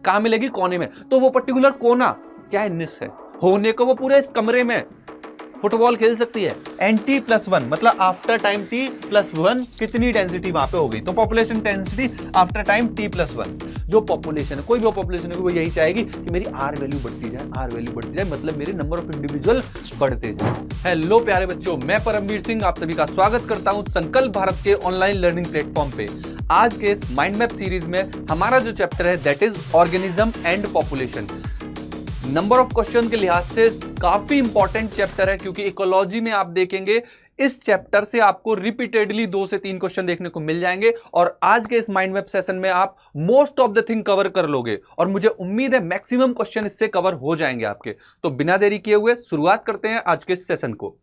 कहां मिलेगी? कोने में। तो वो पर्टिकुलर कोना क्या है? निस है। होने को वो पूरे इस कमरे में फुटबॉल खेल सकती है। एन टी प्लस वन मतलब after time T plus one कितनी डेंसिटी वहां पे हो गई? तो population density after time T plus one. जो पॉपुलेशन है, कोई भी पॉपुलेशन है, वो यही चाहेगी कि मेरी आर वैल्यू बढ़ती जाए, आर वैल्यू बढ़ती जाए, मतलब मेरे नंबर ऑफ इंडिविजुअल बढ़ते जाए। हेलो प्यारे बच्चों, मैं परमवीर सिंह आप सभी का स्वागत करता हूं संकल्प भारत के ऑनलाइन लर्निंग प्लेटफॉर्म पे। आज के इस माइंड मैप सीरीज में हमारा जो चैप्टर है that is organism and population. Number of question के लिहाज से काफी इंपॉर्टेंट चैप्टर है, क्योंकि इकोलॉजी में आप देखेंगे इस चैप्टर से आपको रिपीटेडली 2 से 3 क्वेश्चन देखने को मिल जाएंगे और आज के इस माइंड मैप सेशन में आप most of the thing cover कर लोगे और मुझे उम्मीद है मैक्सिमम क्वेश्चन इससे कवर हो जाएंगे आपके। तो बिना देरी किए हुए शुरुआत करते हैं आज के इस सेशन को।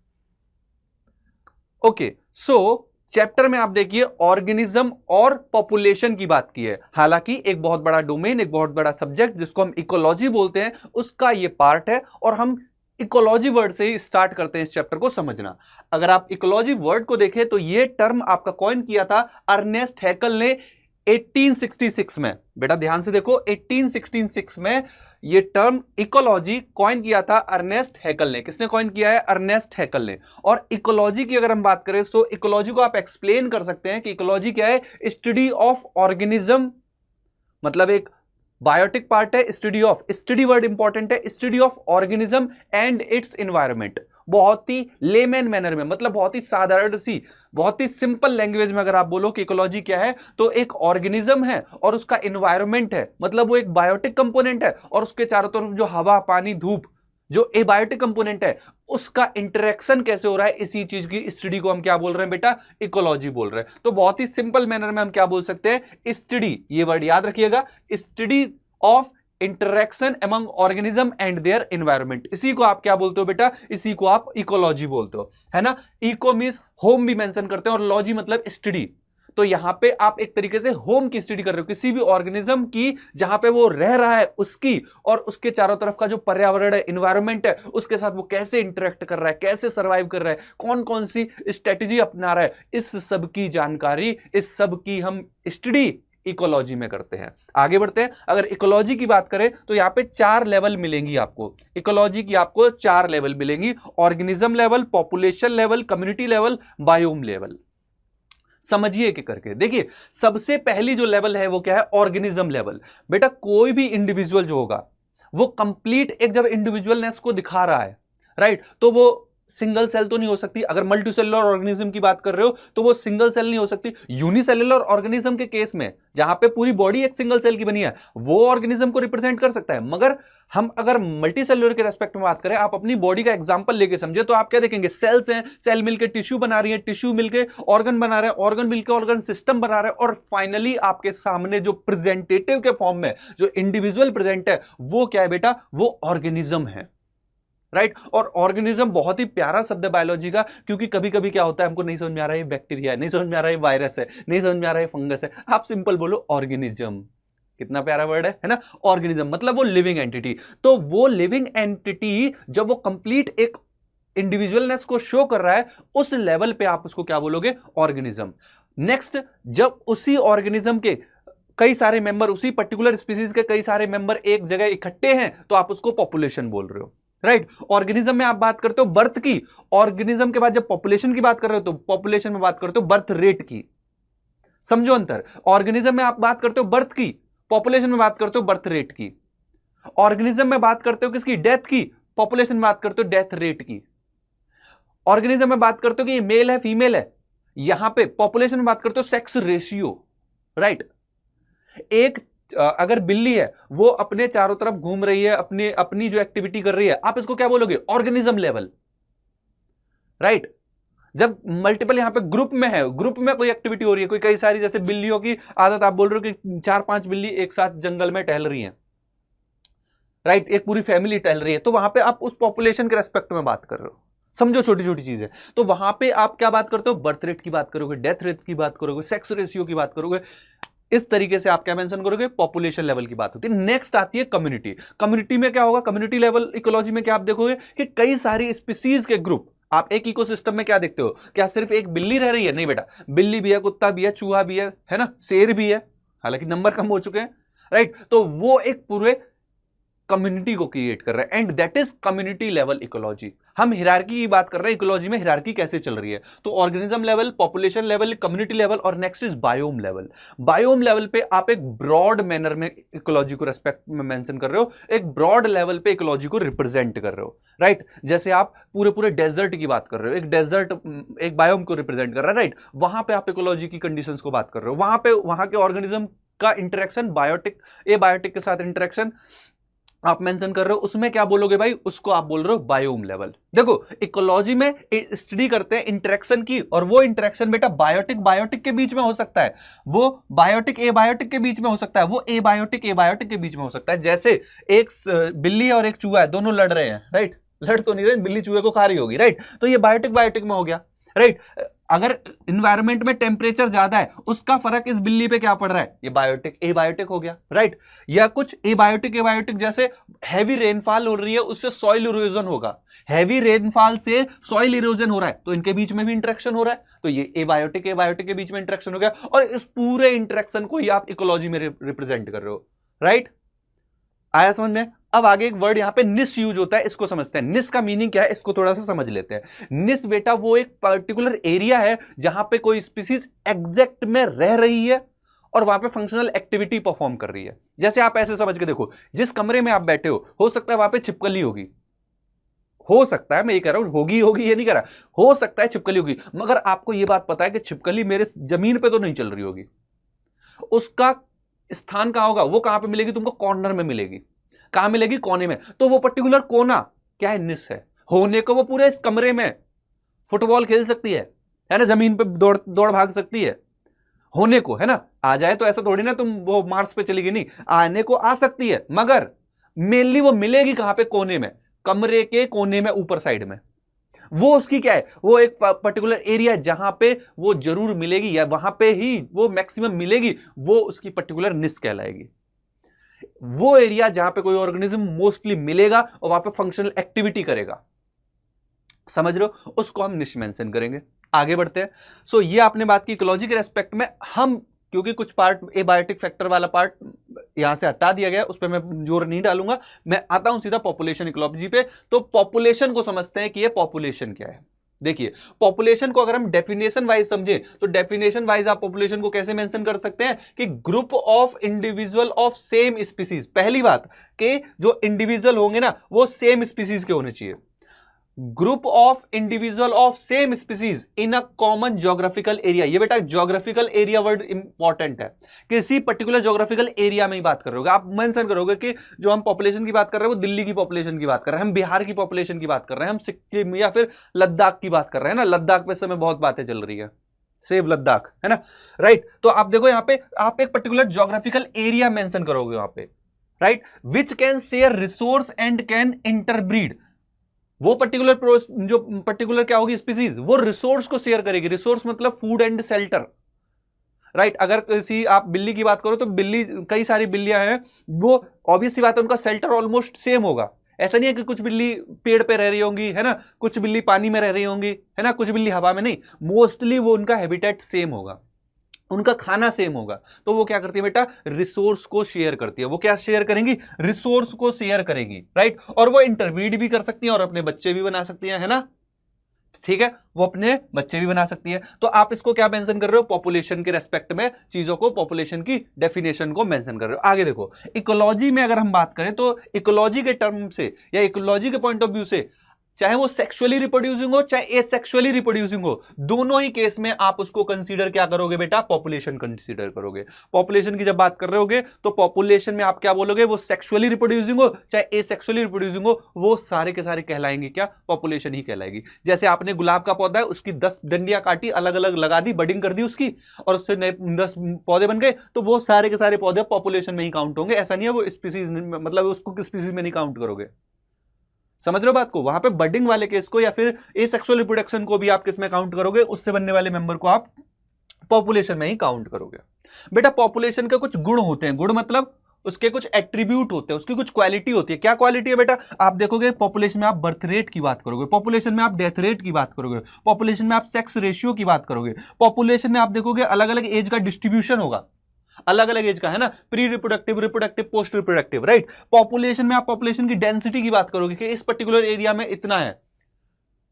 ओके, सो चैप्टर में आप देखिए ऑर्गेनिज्म और पॉपुलेशन की बात की है। हालांकि एक बहुत बड़ा डोमेन, एक बहुत बड़ा सब्जेक्ट जिसको हम इकोलॉजी बोलते हैं, उसका ये पार्ट है और हम इकोलॉजी वर्ड से ही स्टार्ट करते हैं इस चैप्टर को समझना। अगर आप इकोलॉजी वर्ड को देखें तो ये टर्म आपका कॉइन किया था अर्नेस्ट हैकल ने 1866 में। बेटा ध्यान से देखो, 1866 में ये टर्म इकोलॉजी कॉइन किया था अर्नेस्ट हैकल ने। किसने कॉइन किया है? अर्नेस्ट हैकल ने। और इकोलॉजी की अगर हम बात करें तो इकोलॉजी को आप एक्सप्लेन कर सकते हैं कि इकोलॉजी क्या है? स्टडी ऑफ ऑर्गेनिज्म, मतलब एक बायोटिक पार्ट है। स्टडी वर्ड इंपॉर्टेंट है। Study of organism and it's environment. बहुत ही लेमैन मैनर में, मतलब बहुत ही साधारण सी, बहुत ही सिंपल लैंग्वेज में अगर आप बोलो कि इकोलॉजी क्या है, तो एक ऑर्गेनिज्म है और उसका एनवायरनमेंट है, मतलब वो एक बायोटिक कंपोनेंट है और उसके चारों तरफ जो हवा, पानी, धूप, जो एबायोटिक कंपोनेंट है, उसका इंटरेक्शन कैसे हो रहा है, इसी चीज की स्टडी को हम क्या बोल रहे हैं बेटा? इकोलॉजी बोल रहे हैं। तो बहुत ही सिंपल मैनर में हम क्या बोल सकते हैं? स्टडी, ये वर्ड याद रखिएगा, study of interaction among organism and their environment. इसी को आप क्या बोलते हो बेटा? इसी को आप इकोलॉजी बोलते हो, है ना। इको मींस होम भी मेंशन करते हैं और लॉजी मतलब स्टडी। तो यहां पे आप एक तरीके से होम की स्टडी कर रहे हो, किसी भी ऑर्गेनिज्म की जहां पे वो रह रहा है उसकी, और उसके चारों तरफ का जो पर्यावरण है, एनवायरनमेंट है, उसके साथ वो कैसे इंटरेक्ट कर रहा है, कैसे सर्वाइव कर रहा है, कौन कौन सी स्ट्रेटेजी अपना रहा है, इस सब की जानकारी, इस सब की हम स्टडी इकोलॉजी में करते हैं। आगे बढ़ते हैं। अगर इकोलॉजी की बात करें तो यहां पे 4 लेवल मिलेंगी आपको। इकोलॉजी की आपको 4 लेवल मिलेंगी: organism level, population level, community level, biome level. समझिए कि करके देखिए, सबसे पहली जो लेवल है वो क्या है? Organism level. बेटा कोई भी इंडिविजुअल जो होगा वो कंप्लीट एक जब इंडिविजुअलनेस को दिखा रहा है, राइट, तो वो सिंगल सेल तो नहीं हो सकती। अगर मल्टी सेलुलर ऑर्गेनिज्म की बात कर रहे हो तो वो सिंगल सेल नहीं हो सकती। यूनिसेलुलर ऑर्गेनिज्म के केस में जहां पे पूरी बॉडी एक सिंगल सेल की बनी है, वो ऑर्गेनिज्म को रिप्रेजेंट कर सकता है। मगर हम अगर मल्टी सेलुलर के रेस्पेक्ट में बात करें, आप अपनी बॉडी का एग्जांपल लेके समझे तो आप क्या देखेंगे? सेल्स हैं, सेल मिलके टिश्यू बना रही है, टिश्यू मिलके ऑर्गन बना रहे हैं, ऑर्गन मिलके ऑर्गन सिस्टम बना रहे हैं, और फाइनली आपके सामने जो प्रेजेंटेटिव के फॉर्म में जो इंडिविजुअल प्रेजेंट है वो क्या है बेटा? वो ऑर्गेनिज्म है, राइट। और ऑर्गेनिज्म बहुत ही प्यारा शब्द है बायोलॉजी का, क्योंकि कभी कभी क्या होता है, हमको नहीं समझ में आ रहा है बैक्टीरिया है, नहीं समझ में आ रहा है वायरस है, नहीं समझ में आ रहा है फंगस है, आप सिंपल बोलो ऑर्गेनिज्म। कितना प्यारा वर्ड है ना, ऑर्गेनिज्म, मतलब वो लिविंग एंटिटी। तो वो लिविंग एंटिटी जब वो कंप्लीट एक इंडिविजुअलनेस को शो कर रहा है, उस लेवल पे आप उसको क्या बोलोगे? ऑर्गेनिज्म। नेक्स्ट, जब उसी ऑर्गेनिज्म के कई सारे मेंबर, उसी पर्टिकुलर स्पीसीज के कई सारे मेंबर एक जगह इकट्ठे हैं, तो आप उसको पॉपुलेशन बोल रहे हो, राइट। ऑर्गेनिज्म में आप बात करते हो बर्थ की, ऑर्गेनिज्म के बाद जब पॉपुलेशन की बात कर रहे हो तो पॉपुलेशन में बात करते हो बर्थ रेट की। समझो अंतर। ऑर्गेनिज्म में आप बात करते हो बर्थ की, पॉपुलेशन में बात करते हो बर्थ रेट की। ऑर्गेनिज्म में बात करते हो किसकी? डेथ की, पॉपुलेशन में बात करते हो डेथ रेट की। ऑर्गेनिज्म में बात करते हो कि ये मेल है, फीमेल है, यहां पे पॉपुलेशन में बात करते हो सेक्स रेशियो, राइट। एक अगर बिल्ली है, वो अपने चारों तरफ घूम रही है, अपनी जो एक्टिविटी कर रही है, आप इसको क्या बोलोगे? Organism level, right. जब मल्टीपल यहां पे ग्रुप में है, ग्रुप में कोई एक्टिविटी हो रही है, कोई कई सारी, जैसे बिल्लियों की आदत, आप बोल रहे हो कि 4-5 बिल्ली एक साथ जंगल में टहल रही हैं, राइट, एक पूरी फैमिली टहल रही है, तो वहां पे आप उस पॉपुलेशन के रेस्पेक्ट में बात कर रहे हो। समझो छोटी छोटी चीजें। तो वहां पे आप क्या बात करते हो? बर्थ रेट की बात करोगे, डेथ रेट की बात करोगे, सेक्स रेशियो की बात करोगे। इस तरीके से आप क्या मेंशन करोगे? पॉपुलेशन लेवल की बात होती है। नेक्स्ट आती है कम्युनिटी। कम्युनिटी में क्या होगा? कम्युनिटी लेवल इकोलॉजी में क्या आप देखोगे कि कई सारी स्पीसीज के ग्रुप, आप एक इकोसिस्टम में क्या देखते हो? क्या सिर्फ एक बिल्ली रह रही है? नहीं बेटा, बिल्ली भी है, कुत्ता भी है, चूहा भी है ना, शेर भी है, हालांकि नंबर कम हो चुके हैं। राइट। तो वो एक पूरे कम्युनिटी को क्रिएट कर रहा है, and that is community level ecology. हम हिरार्की की बात कर रहे हैं, इकोलॉजी में हिरार्की कैसे चल रही है, तो organism level, population level, community level, और next is biome level. Biome level पे आप एक ब्रॉड मैनर में इकोलॉजी को रेस्पेक्ट में मेंशन कर रहे हो, एक ब्रॉड लेवल पे इकोलॉजी को रिप्रेजेंट कर रहे हो, राइट। जैसे आप पूरे पूरे डेजर्ट की बात कर रहे हो, एक डेजर्ट एक बायोम को रिप्रेजेंट कर रहा है, राइट। वहां पे आप इकोलॉजी की कंडीशंस को बात कर रहे हो, वहां पे वहां के ऑर्गेनिज्म का इंटरेक्शन, बायोटिक एबायोटिक के साथ इंटरेक्शन आप मेंशन कर रहे हो, उसमें क्या बोलोगे भाई, उसको आप बोल रहे हो बायोम लेवल। देखो इकोलॉजी में स्टडी करते हैं इंटरेक्शन की, और वो इंटरेक्शन बेटा बायोटिक बायोटिक के बीच में हो सकता है, वो बायोटिक एबायोटिक के बीच में हो सकता है, वो एबायोटिक एबायोटिक के बीच में हो सकता है। जैसे एक बिल्ली और एक चूहा है, दोनों लड़ रहे हैं, राइट। लड़ तो नहीं रहे, बिल्ली चूहे को खा रही होगी, राइट। तो ये बायोटिक बायोटिक में हो गया, राइट। अगर इन्वायरमेंट में टेम्परेचर ज्यादा है, उसका फर्क इस बिल्ली पे क्या पड़ रहा है, ये बायोटिक एबायोटिक हो गया, राइट। या कुछ एबायोटिक एबायोटिक, जैसे हैवी रेनफॉल हो रही है, उससे सॉइल इरोजन होगा, हैवी रेनफॉल से सॉइल इरोजन हो रहा है, तो इनके बीच में भी इंटरेक्शन हो रहा है, तो ये एबायोटिक एबायोटिक के बीच में इंटरेक्शन हो गया, और इस पूरे इंटरेक्शन को ही आप इकोलॉजी में रिप्रेजेंट कर रहे हो, राइट। आया समझ में। अब आगे एक वर्ड यहां पे निस यूज होता है, इसको समझते हैं। निस का मीनिंग क्या है, इसको थोड़ा सा समझ लेते हैं। निस बेटा वो एक पर्टिकुलर एरिया है जहां पे कोई स्पीसीज एग्जैक्ट में रह रही है और वहां पे फंक्शनल एक्टिविटी परफॉर्म कर रही है। जैसे आप ऐसे समझ के देखो, जिस कमरे में आप बैठे हो सकता है वहां पे छिपकली होगी, हो सकता है, मैं ये कह रहा हूं होगी होगी ये नहीं कह रहा, हो सकता है छिपकली होगी, मगर आपको ये बात पता है कि छिपकली मेरे जमीन पे तो नहीं चल रही होगी, उसका स्थान कहां होगा, वो कहां पे मिलेगी, तुमको कॉर्नर में मिलेगी। कहां मिलेगी, कोने में। तो वो पर्टिकुलर कोना क्या है, निस है। होने को वो पूरे इस कमरे में फुटबॉल खेल सकती है ना, जमीन पे दौड़ दौड़ भाग सकती है, होने को, है ना। आ जाए तो ऐसा थोड़ी ना तुम वो मार्स पे चलेगी, नहीं, आने को आ सकती है, मगर मेनली वो मिलेगी कहां पे, कोने में, कमरे के कोने में, ऊपर साइड में। वो उसकी क्या है, वो एक पर्टिकुलर एरिया जहां पे वो जरूर मिलेगी, या वहां पे ही वो मैक्सिमम मिलेगी, वो उसकी पर्टिकुलर निस कहलाएगी। वो एरिया जहां पे कोई ऑर्गेनिज्म मोस्टली मिलेगा और वहां पे फंक्शनल एक्टिविटी करेगा, समझ रहे हो, उसको हम निश मेंशन करेंगे। आगे बढ़ते हैं। सो ये आपने बात की इकोलॉजी के रेस्पेक्ट में। हम क्योंकि कुछ पार्ट एबायोटिक फैक्टर वाला पार्ट यहां से हटा दिया गया, उस पर मैं जोर नहीं डालूंगा, मैं आता हूं सीधा पॉपुलेशन इकोलॉजी पे। तो पॉपुलेशन को समझते हैं कि ये पॉपुलेशन क्या है। देखिए पॉपुलेशन को अगर हम डेफिनेशन वाइज समझे, तो डेफिनेशन वाइज आप पॉपुलेशन को कैसे मेंशन कर सकते हैं कि group of individual of same species. पहली बात कि जो इंडिविजुअल होंगे ना वो सेम स्पीसीज के होने चाहिए। Group of individual of same species in a common geographical area. ये बेटा ज्योग्राफिकल एरिया वर्ड इंपॉर्टेंट है, किसी पर्टिकुलर ज्योग्राफिकल एरिया में ही बात कर रहे हो, आप मेंशन करोगे कि जो हम पॉपुलेशन की बात कर रहे हैं वो दिल्ली की पॉपुलेशन की बात कर रहे हैं, हम बिहार की पॉपुलेशन की बात कर रहे हैं, हम सिक्किम या फिर लद्दाख की बात कर रहे हैं ना। लद्दाख पे समय बहुत बातें चल रही है, सेव लद्दाख, है ना, राइट। तो आप देखो यहाँ पे आप एक पर्टिकुलर ज्योग्राफिकल एरिया मेंशन करोगे वहां पे, right, which can share resource and can interbreed. वो पर्टिकुलर जो पर्टिकुलर क्या होगी स्पीसीज, वो रिसोर्स को शेयर करेगी। रिसोर्स मतलब फूड एंड शेल्टर, राइट। अगर किसी आप बिल्ली की बात करो तो बिल्ली, कई सारी बिल्लियां हैं, वो ऑब्वियस सी बात है उनका शेल्टर ऑलमोस्ट सेम होगा। ऐसा नहीं है कि कुछ बिल्ली पेड़ पे रह रही होंगी, है ना, कुछ बिल्ली पानी में रह रही होंगी, है ना, कुछ बिल्ली हवा में, नहीं, मोस्टली वो उनका हैबिटेट सेम होगा, उनका खाना सेम होगा। तो वो क्या करती है बेटा, रिसोर्स को शेयर करती है। वो क्या शेयर करेंगी, रिसोर्स को शेयर करेंगी, राइट। और वो इंटरब्रीड भी कर सकती है और अपने बच्चे भी बना सकती है ना, ठीक है, वो अपने बच्चे भी बना सकती है। तो आप इसको क्या मेंशन कर रहे हो, पॉपुलेशन के रेस्पेक्ट में चीजों को, पॉपुलेशन की डेफिनेशन को मेंशन कर रहे हो। आगे देखो, इकोलॉजी में अगर हम बात करें तो इकोलॉजी के टर्म से या इकोलॉजी के पॉइंट ऑफ व्यू से, चाहे वो सेक्सुअली रिप्रोड्यूसिंग हो चाहे एसेक्सुअली रिप्रोड्यूसिंग हो, दोनों ही केस में आप उसको कंसीडर क्या करोगे बेटा, पॉपुलेशन कंसीडर करोगे। पॉपुलेशन की जब बात कर रहे होगे तो पॉपुलेशन में आप क्या बोलोगे, वो सेक्सुअली रिप्रोड्यूसिंग हो चाहे एसेक्सुअली रिप्रोड्यूसिंग हो, वो सारे के सारे कहलाएंगे क्या, पॉपुलेशन ही कहलाएगी। जैसे आपने गुलाब का पौधा है, उसकी 10 डंडियां काटी, अलग अलग लगा दी, बडिंग कर दी उसकी, और उससे नए 10 पौधे बन गए, तो वो सारे के सारे पौधे पॉपुलेशन में ही काउंट होंगे। ऐसा नहीं है वो स्पीसीज, मतलब उसको स्पीसीज में नहीं काउंट करोगे। समझ रहे हो बात को, वहां पे बडिंग वाले केस को या फिर एसेक्सुअल रिप्रोडक्शन को भी आप किसमें काउंट करोगे, उससे बनने वाले मेंबर को आप पॉपुलेशन में ही काउंट करोगे। बेटा पॉपुलेशन के कुछ गुण होते हैं, गुण मतलब उसके कुछ एट्रीब्यूट होते हैं, उसकी कुछ क्वालिटी होती है। क्या क्वालिटी है बेटा, आप देखोगे पॉपुलेशन में आप बर्थ रेट की बात करोगे, पॉपुलेशन में आप डेथ रेट की बात करोगे, पॉपुलेशन में आप सेक्स रेशियो की बात करोगे, पॉपुलेशन में आप देखोगे अलग अलग एज का डिस्ट्रीब्यूशन होगा। अलग अलग एज का है ना, pre reproductive, reproductive, post reproductive, right. Population में आप पॉपुलेशन की डेंसिटी की बात करोगे कि इस पर्टिकुलर एरिया में इतना है,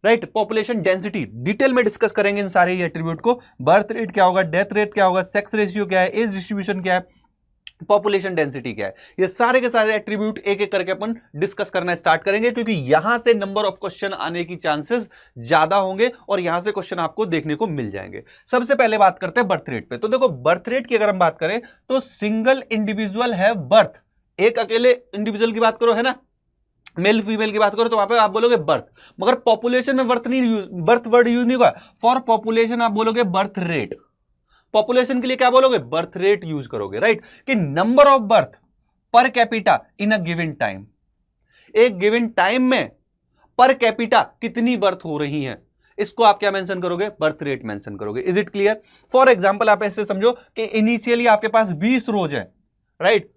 राइट। पॉपुलेशन डेंसिटी डिटेल में डिस्कस करेंगे इन सारे एट्रीब्यूट को। बर्थ रेट क्या होगा, डेथ रेट क्या होगा, सेक्स रेशियो क्या है, एज डिस्ट्रीब्यूशन क्या है, पॉपुलेशन डेंसिटी क्या है, ये सारे के सारे एट्रीब्यूट एक एक करके अपन डिस्कस करना स्टार्ट करेंगे, क्योंकि यहां से नंबर ऑफ क्वेश्चन आने की चांसेस ज्यादा होंगे और यहां से क्वेश्चन आपको देखने को मिल जाएंगे। सबसे पहले बात करते हैं बर्थ रेट पे। तो देखो बर्थ रेट की अगर हम बात करें तो सिंगल इंडिविजुअल है बर्थ, एक अकेले इंडिविजुअल की बात करो है ना, मेल फीमेल की बात करो तो वहां पे आप बोलोगे बर्थ, मगर पॉपुलेशन में बर्थ वर्ड यूज नहीं होगा। फॉर पॉपुलेशन आप बोलोगे बर्थ रेट, पॉपुलेशन के लिए क्या बोलोगे, बर्थ रेट यूज करोगे, राइट। कि number of birth per capita in a given time, एक गिवन टाइम में पर कैपिटा कितनी बर्थ हो रही हैं, इसको आप क्या मेंशन करोगे, बर्थ रेट मेंशन करोगे। Is it clear? For example आप ऐसे समझो कि इनिशियली आपके पास 20 रोज है, राइट,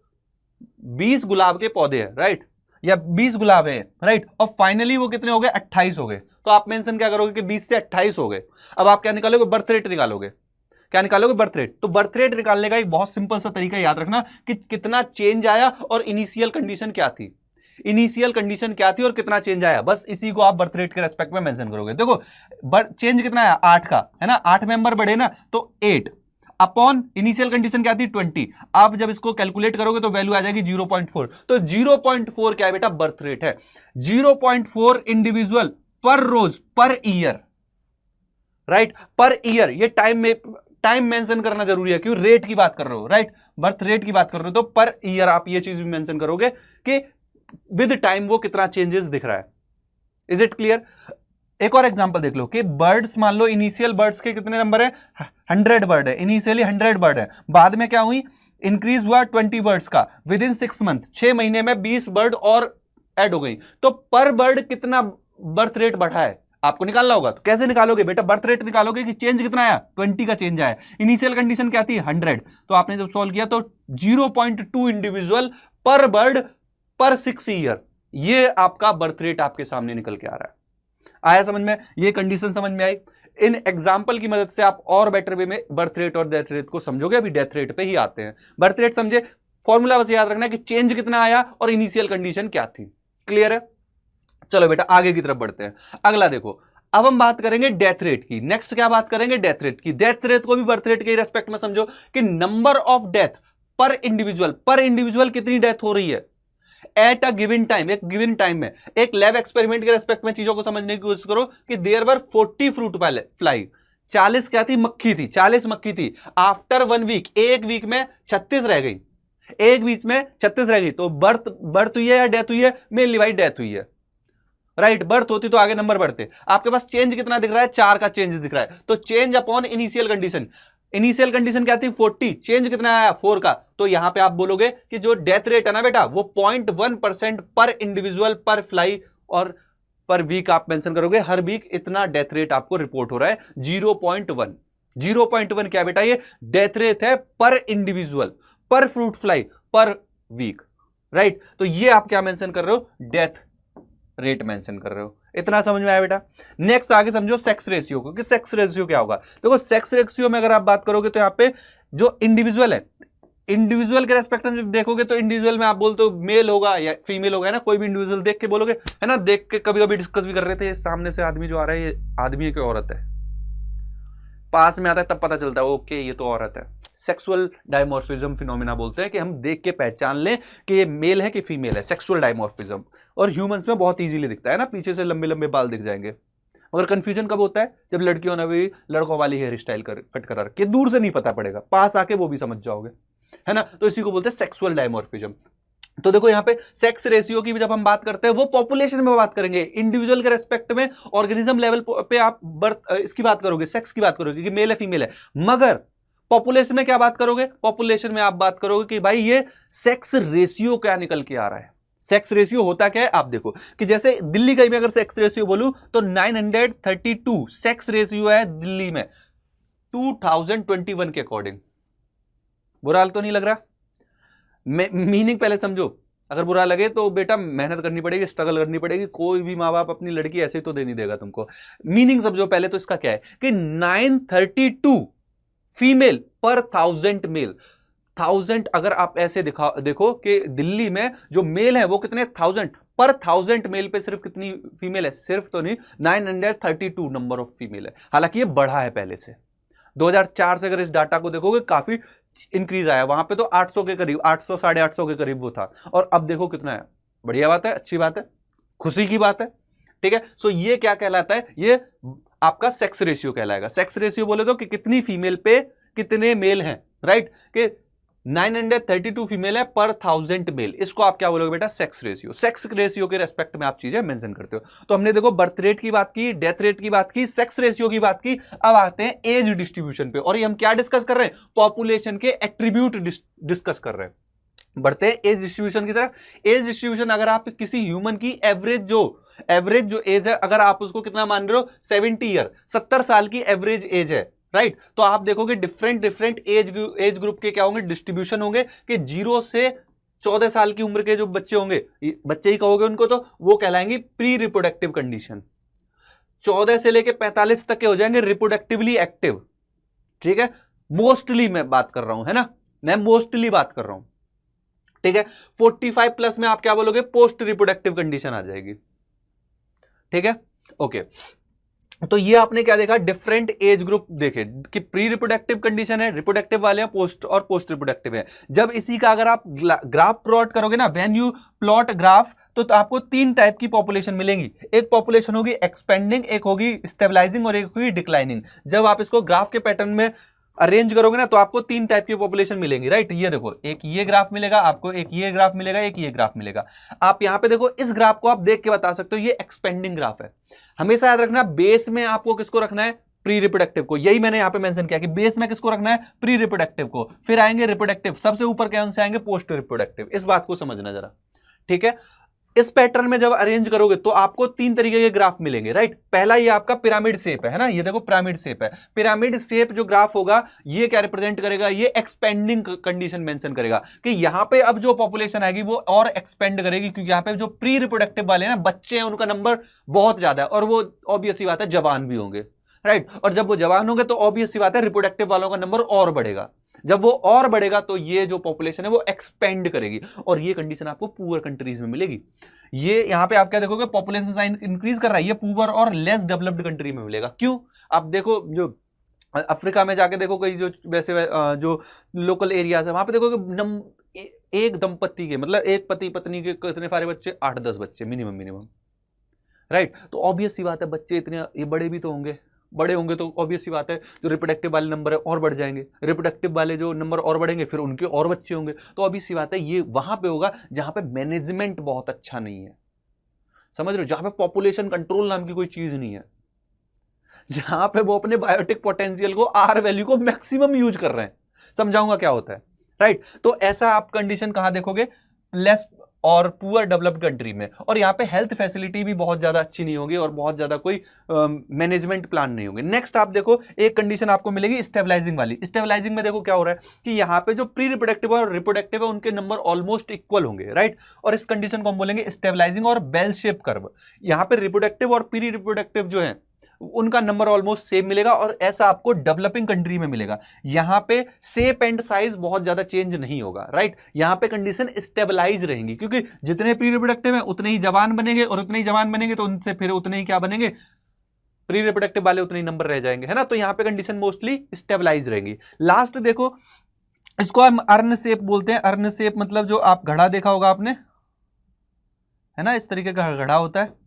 20 गुलाब के पौधे हैं, राइट, या 20 गुलाब है, राइट, और फाइनली वो कितने हो गए, 28 हो गए। तो आप मेंशन क्या करोगे कि 20 से 28 हो गए। अब आप क्या निकालोगे, बर्थ रेट निकालोगे। क्या निकालोगे, बर्थ रेट। तो बर्थ रेट निकालने का एक बहुत सिंपल सा तरीका याद रखना कि कितना चेंज आया और इनिशियल कंडीशन क्या थी, इनिशियल कंडीशन क्या थी और कितना चेंज आया, बस इसी को आप बर्थ रेट के रेस्पेक्ट में मेंशन करोगे। देखो चेंज कितना आया, 8 का है ना, 8 मेंबर बढ़े ना, तो 8 अपॉन इनिशियल कंडीशन क्या थी, 20। आप जब इसको कैलकुलेट करोगे तो वैल्यू आ जाएगी 0.4। तो 0.4 क्या है बेटा, बर्थ रेट है। 0.4 इंडिविजुअल पर रोज per year, right, per year. ये टाइम मेंशन करना जरूरी है, क्यों, रेट की बात कर रहे हो, राइट, बर्थ रेट की बात कर रहे हो, तो पर ईयर आप ये चीज भी मेंशन करोगे कि विद टाइम वो कितना चेंजेस दिख रहा है। Is it clear? एक और एग्जांपल देख लो कि बर्ड्स, मान लो इनिशियल बर्ड्स के कितने नंबर है, 100 बर्ड है, इनिशियली 100 बर्ड है, बाद में क्या हुई, इंक्रीज हुआ 20 बर्ड्स का, विद इन 6 मंथ, 6 महीने में 20 बर्ड और ऐड हो गई। तो पर बर्ड कितना बर्थ रेट बढ़ा है आपको निकालना होगा। तो कैसे निकालोगे बेटा, बर्थ रेट निकालोगे कि चेंज कितना आया, 20 का चेंज आया, इनिशियल कंडीशन क्या थी, 100। तो आपने जब सॉल्व किया तो 0.2 इंडिविजुअल पर बर्ड पर 6 ईयर, ये आपका बर्थ रेट आपके सामने निकल के आ रहा है। आया समझ में, ये कंडीशन समझ में आई। इन एग्जाम्पल की मदद से आप और बेटर वे में बर्थ रेट और डेथ रेट को समझोगे। अभी डेथ रेट पे ही आते हैं। बर्थ रेट समझे, फॉर्मूला बस याद रखना कि चेंज कितना आया और इनिशियल कंडीशन क्या थी। क्लियर है? चलो बेटा आगे की तरफ बढ़ते हैं। अगला देखो, अब हम बात करेंगे डेथ रेट की। नेक्स्ट क्या बात करेंगे, डेथ रेट की। डेथ रेट को भी बर्थ रेट के रेस्पेक्ट में समझो कि नंबर ऑफ डेथ पर इंडिविजुअल कितनी डेथ हो रही है एट अ गिवन टाइम, एक गिवन टाइम में। एक लैब एक्सपेरिमेंट के रेस्पेक्ट में चीजों को समझने की कोशिश करो कि देयर वर 40 फ्रूट फ्लाई, 40 क्या थी, मक्खी थी, 40 मक्खी थी। आफ्टर 1 वीक, एक वीक में 36 रह गई, एक वीक में 36 रह गई। तो बर्थ हुई है या डेथ हुई है, मेनली भाई डेथ हुई है, राइट। बर्थ होती तो आगे नंबर बढ़ते। आपके पास चेंज कितना दिख रहा है, 4 का चेंज दिख रहा है। तो change upon initial condition, initial condition क्या थी, 40, चेंज कितना आया, 4 का। तो यहां पे आप बोलोगे कि जो डेथ रेट है ना बेटा, वो 0.1% पर इंडिविजुअल पर फ्लाई और पर वीक आप मेंशन करोगे। हर वीक इतना डेथ रेट आपको रिपोर्ट हो रहा है, 0.1। 0.1 क्या बेटा, ये डेथ रेट है per individual per fruit fly per week, right. तो ये आप क्या मेंशन कर रहे हो, डेथ रेट मेंशन कर रहे हो। इतना समझ में आया बेटा? नेक्स्ट आगे समझो सेक्स रेशियो को, कि सेक्स रेशियो क्या होगा। देखो सेक्स रेशियो में अगर आप बात करोगे तो यहाँ पे जो इंडिविजुअल है, इंडिविजुअल के रेस्पेक्ट में देखोगे तो इंडिविजुअल में आप बोलते हो मेल होगा या फीमेल होगा, है ना। कोई भी इंडिविजुअल देख के बोलोगे, है ना। देख के कभी कभी डिस्कस भी कर रहे थे, सामने से आदमी जो आ रहा है ये आदमी है कि औरत है, पास में आता है तब पता चलता है ओके ये तो औरत है। सेक्सुअल डायमॉर्फिज्म फिनोमेना बोलते हैं कि हम देख के पहचान लें कि ये मेल है कि फीमेल है, सेक्सुअल डायमॉर्फिज्म। और ह्यूमंस में बहुत इजीली दिखता है ना, पीछे से लंबे लंबे बाल दिख जाएंगे। मगर कंफ्यूजन कब होता है, जब लड़कियों ने भी लड़कों वाली हेयर स्टाइल कट करा रखी, दूर से नहीं पता पड़ेगा, पास आके वो भी समझ जाओगे, है ना। तो इसी को बोलते हैं सेक्सुअल डायमॉर्फिज्म। तो देखो यहाँ पे सेक्स रेशियो की भी जब हम बात करते हैं, वो पॉपुलेशन में बात करेंगे, इंडिविजुअल के रेस्पेक्ट में ऑर्गेनिज्म लेवल पे आप बर्थ इसकी बात करोगे, सेक्स की बात करोगे कि मेल है फीमेल है। मगर पॉपुलेशन में क्या बात करोगे, पॉपुलेशन में आप बात करोगे कि भाई ये सेक्स रेशियो क्या निकल के आ रहा है। सेक्स रेशियो होता क्या है, आप देखो कि जैसे दिल्ली का ही मैं अगर सेक्स रेशियो बोलूं तो 932 सेक्स रेशियो है दिल्ली में 2021 के अकॉर्डिंग। बुरा हाल तो नहीं लग रहा? मीनिंग पहले समझो, अगर बुरा लगे तो बेटा मेहनत करनी पड़ेगी, स्ट्रगल करनी पड़ेगी। कोई भी माँ बाप अपनी लड़की ऐसे तो दे नहीं देगा तुमको। मीनिंग समझो पहले तो इसका क्या है कि 932 फीमेल पर 1000 मेल, 1000, अगर आप ऐसे देखो कि दिल्ली में जो मेल है वो कितने 1000 पर 1000 मेल पे सिर्फ कितनी फीमेल है, सिर्फ तो नहीं 932 नंबर ऑफ फीमेल है। हालांकि ये बढ़ा है पहले से, 2004 से अगर इस डाटा को देखोगे काफी इंक्रीज आया, वहां पे तो 800 के करीब, 800 850 के करीब वो था, और अब देखो कितना है। बढ़िया बात है, अच्छी बात है, खुशी की बात है, ठीक है। सो ये क्या कहलाता है, ये आपका सेक्स रेशियो कहलाएगा। सेक्स रेशियो बोले तो कि कितनी फीमेल पे कितने मेल हैं, राइट, कि 932 फीमेल है पर 1000 मेल, इसको आप क्या बोलोगे बेटा, सेक्स रेशियो। सेक्स रेशियो के रेस्पेक्ट में आप चीजें मेंशन करते हो। तो हमने देखो बर्थ रेट की बात की, डेथ रेट की बात की, सेक्स रेशियो की बात की, अब आते हैं एज डिस्ट्रीब्यूशन पे। और ये हम क्या डिस्कस कर रहे हैं, पॉपुलेशन के एट्रीब्यूट डिस्कस कर रहे हैं। बढ़ते हैं एज डिस्ट्रीब्यूशन की तरफ। एज डिस्ट्रीब्यूशन, अगर आप किसी ह्यूमन की एवरेज जो एज है, अगर आप उसको कितना मान रहे हो, 70 ईयर, 70 साल की एवरेज एज है, राइट, तो आप देखोगे डिफरेंट एज ग्रुप के क्या होंगे, डिस्ट्रीब्यूशन होंगे, कि 0 से 14 साल की उम्र के जो बच्चे होंगे, बच्चे ही कहोगे उनको, तो वो कहलाएंगे प्री रिप्रोडक्टिव कंडीशन। 14 से लेके 45 तक के हो जाएंगे रिप्रोडक्टिवली एक्टिव, ठीक है। मोस्टली मैं बात कर रहा हूं, है ना, मैं मोस्टली बात कर रहा हूं, ठीक है। 45 प्लस में आप क्या बोलोगे, पोस्ट रिप्रोडक्टिव कंडीशन आ जाएगी, ठीक है, ओके। तो ये आपने क्या देखा, डिफरेंट एज ग्रुप देखे कि प्री रिप्रोडक्टिव कंडीशन है, रिप्रोडक्टिव वाले हैं, पोस्ट और पोस्ट रिप्रोडक्टिव है। जब इसी का अगर आप ग्राफ प्लॉट करोगे ना, व्हेन यू प्लॉट ग्राफ, तो आपको 3 टाइप की पॉपुलेशन मिलेंगी। एक पॉपुलेशन होगी एक्सपेंडिंग, एक होगी स्टेबलाइजिंग और एक होगी डिक्लाइनिंग। जब आप इसको ग्राफ के पैटर्न में अरेंज करोगे ना, तो आपको 3 टाइप की पॉपुलेशन मिलेंगी, राइट। ये देखो, एक ये ग्राफ मिलेगा आपको, एक ये ग्राफ मिलेगा, एक ये ग्राफ मिलेगा। आप यहां पे देखो, इस ग्राफ को आप देख के बता सकते हो ये एक्सपेंडिंग ग्राफ है। हमेशा याद रखना, बेस में आपको किसको रखना है, प्री रिप्रोडक्टिव को। यही मैंने यहां पे मेंशन किया कि बेस में किसको रखना है, प्री रिप्रोडक्टिव को, फिर आएंगे रिप्रोडक्टिव, सबसे ऊपर कौन से आएंगे, पोस्ट रिप्रोडक्टिव। इस बात को समझना जरा, ठीक है। इस पैटर्न में जब अरेंज करोगे तो आपको 3 तरीके के ग्राफ मिलेंगे, राइट। पहला ये आपका पिरामिड शेप है ना, ये देखो पिरामिड शेप है। पिरामिड शेप जो ग्राफ होगा, ये क्या रिप्रेजेंट करेगा, ये एक्सपेंडिंग कंडीशन मेंशन करेगा कि यहां पे अब जो पॉपुलेशन आएगी वो और एक्सपेंड करेगी, क्योंकि यहां पे जो प्री रिप्रोडक्टिव वाले ना बच्चे हैं, उनका नंबर बहुत ज्यादा है, और वो ऑब्वियस सी बात है जवान भी होंगे, राइट। और जब वो जवान होंगे तो ऑब्वियस सी बात है रिप्रोडक्टिव वालों का नंबर और बढ़ेगा। जब वो और बढ़ेगा तो ये जो पॉपुलेशन है वो एक्सपेंड करेगी, और ये कंडीशन आपको पुअर कंट्रीज में मिलेगी। ये यहां पे आप क्या देखोगे, पॉपुलेशन साइन इंक्रीज कर रहा है, ये पुअर और लेस डेवलप्ड कंट्री में मिलेगा। क्यों, आप देखो, जो अफ्रीका में जाके देखो, कोई जो वैसे जो लोकल एरियाज है, वहां पे देखोगे एक दंपति के, मतलब एक पति पत्नी के कितने सारे बच्चे, 8-10 बच्चे मिनिमम, राइट। तो ऑब्वियस सी बात है, बच्चे इतने ये बड़े भी तो होंगे, बड़े होंगे तो ऑब्वियस सी बात है जो रिप्रोडक्टिव वाले नंबर है और बढ़ जाएंगे, रिप्रोडक्टिव वाले जो नंबर और बढ़ेंगे, फिर उनके और बच्चे होंगे। तो ऑब्वियस सी बात है ये वहां पे होगा जहां पे मैनेजमेंट बहुत अच्छा नहीं है, समझ रहे हो, जहां पे पॉपुलेशन कंट्रोल नाम की कोई चीज नहीं है, जहां पे वो अपने बायोटिक पोटेंशियल को, आर वैल्यू को मैक्सिमम यूज कर रहे हैं। समझाऊंगा क्या होता है, राइट। तो ऐसा आप कंडीशन कहां देखोगे, लेस और पुअर डेवलप्ड कंट्री में। और यहाँ पे हेल्थ फैसिलिटी भी बहुत ज्यादा अच्छी नहीं होगी, और बहुत ज्यादा कोई मैनेजमेंट प्लान नहीं होंगे। नेक्स्ट आप देखो, एक कंडीशन आपको मिलेगी स्टेबलाइजिंग वाली। स्टेबलाइजिंग में देखो क्या हो रहा है कि यहाँ पे जो प्री रिप्रोडक्टिव और रिप्रोडक्टिव है उनके नंबर ऑलमोस्ट इक्वल होंगे, राइट। और इस कंडीशन को हम बोलेंगे स्टेबलाइजिंग और बेल शेप कर्व। यहाँ पे रिप्रोडक्टिव और प्री रिप्रोडक्टिव जो है उनका नंबर ऑलमोस्ट सेम मिलेगा, और ऐसा आपको डेवलपिंग कंट्री में मिलेगा। यहां पे शेप एंड साइज बहुत ज्यादा चेंज नहीं होगा, राइट। यहां पे कंडीशन स्टेबलाइज रहेंगी, क्योंकि जितने प्री रिप्रोडक्टिव है उतने ही जवान बनेंगे, और उतने ही जवान बनेंगे तो उनसे फिर उतने ही क्या बनेंगे, प्री रिप्रोडक्टिव वाले उतने ही नंबर रह जाएंगे, है ना। तो यहां पे कंडीशन मोस्टली स्टेबलाइज रहेंगी। लास्ट देखो, इसको हम अर्न शेप बोलते हैं। अर्न शेप मतलब जो आप घड़ा देखा होगा आपने, है ना, इस तरीके का घड़ा होता है,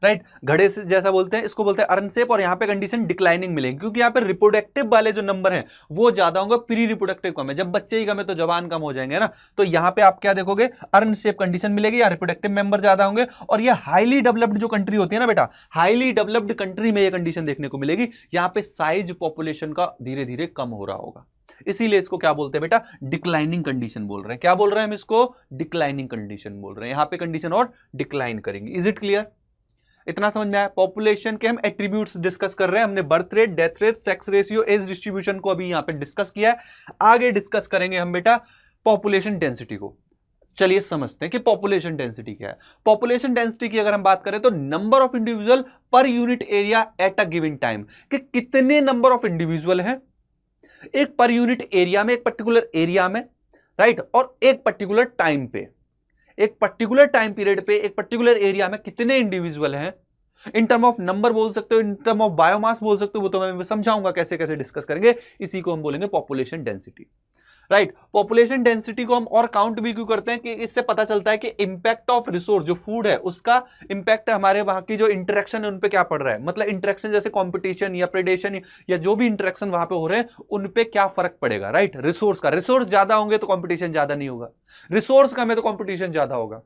राइट, घड़े से जैसा बोलते हैं, इसको बोलते हैं अर्न शेप। और यहाँ पे कंडीशन डिक्लाइनिंग मिलेगी, क्योंकि यहाँ पे रिप्रोडक्टिव वाले जो नंबर हैं वो ज्यादा होंगे, प्री रिप्रोडक्टिव कम है। जब बच्चे ही कम है तो जवान कम हो जाएंगे ना। तो यहाँ पे आप क्या देखोगे, अर्न शेप कंडीशन मिलेगी, या रिप्रोडक्टिव मेंबर ज्यादा होंगे। और ये हाईली डेवलप्ड जो कंट्री होती है ना बेटा, हाईली डेवलप्ड कंट्री में ये कंडीशन देखने को मिलेगी। यहाँ पे साइज पॉपुलेशन का धीरे धीरे कम हो रहा होगा, इसीलिए इसको क्या बोलते हैं बेटा, डिक्लाइनिंग कंडीशन बोल रहे हैं। क्या बोल रहे हैं हम इसको, डिक्लाइनिंग कंडीशन बोल रहे हैं। यहाँ पे कंडीशन और डिक्लाइन करेंगे। इज इट क्लियर, इतना समझ में आया। पॉपुलेशन के हम एट्रीब्यूट्स डिस्कस कर रहे हैं, हमने birth rate, death rate, sex ratio, age distribution को अभी यहां पे डिस्कस किया है। आगे डिस्कस करेंगे हम बेटा पॉपुलेशन डेंसिटी को। चलिए समझते हैं कि पॉपुलेशन डेंसिटी क्या है। पॉपुलेशन डेंसिटी की अगर हम बात करें तो number of individual per unit area at a given time, कि कितने नंबर ऑफ इंडिविजुअल हैं एक पर यूनिट एरिया में, एक पर्टिकुलर एरिया में, राइट, और एक पर्टिकुलर टाइम पे, एक पर्टिकुलर टाइम पीरियड पे, एक पर्टिकुलर एरिया में कितने इंडिविजुअल हैं, इन टर्म ऑफ नंबर बोल सकते हो, इन टर्म ऑफ बायोमास बोल सकते हो, वो तो मैं समझाऊंगा कैसे कैसे डिस्कस करेंगे। इसी को हम बोलेंगे population density, right. Population density को हम और काउंट भी क्यों करते हैं कि इससे पता चलता है कि इंपैक्ट ऑफ रिसोर्स, जो फूड है उसका इंपैक्ट है, हमारे वहां की जो इंटरेक्शन है उन पे क्या पड़ रहा है, मतलब इंटरेक्शन जैसे कंपटीशन या प्रेडेशन या जो भी इंटरेक्शन वहां पे हो रहे हैं उन पे क्या फर्क पड़ेगा, राइट। रिसोर्स का, रिसोर्स ज्यादा होंगे तो कंपटीशन ज्यादा नहीं होगा, रिसोर्स कम है तो कंपटीशन ज्यादा होगा,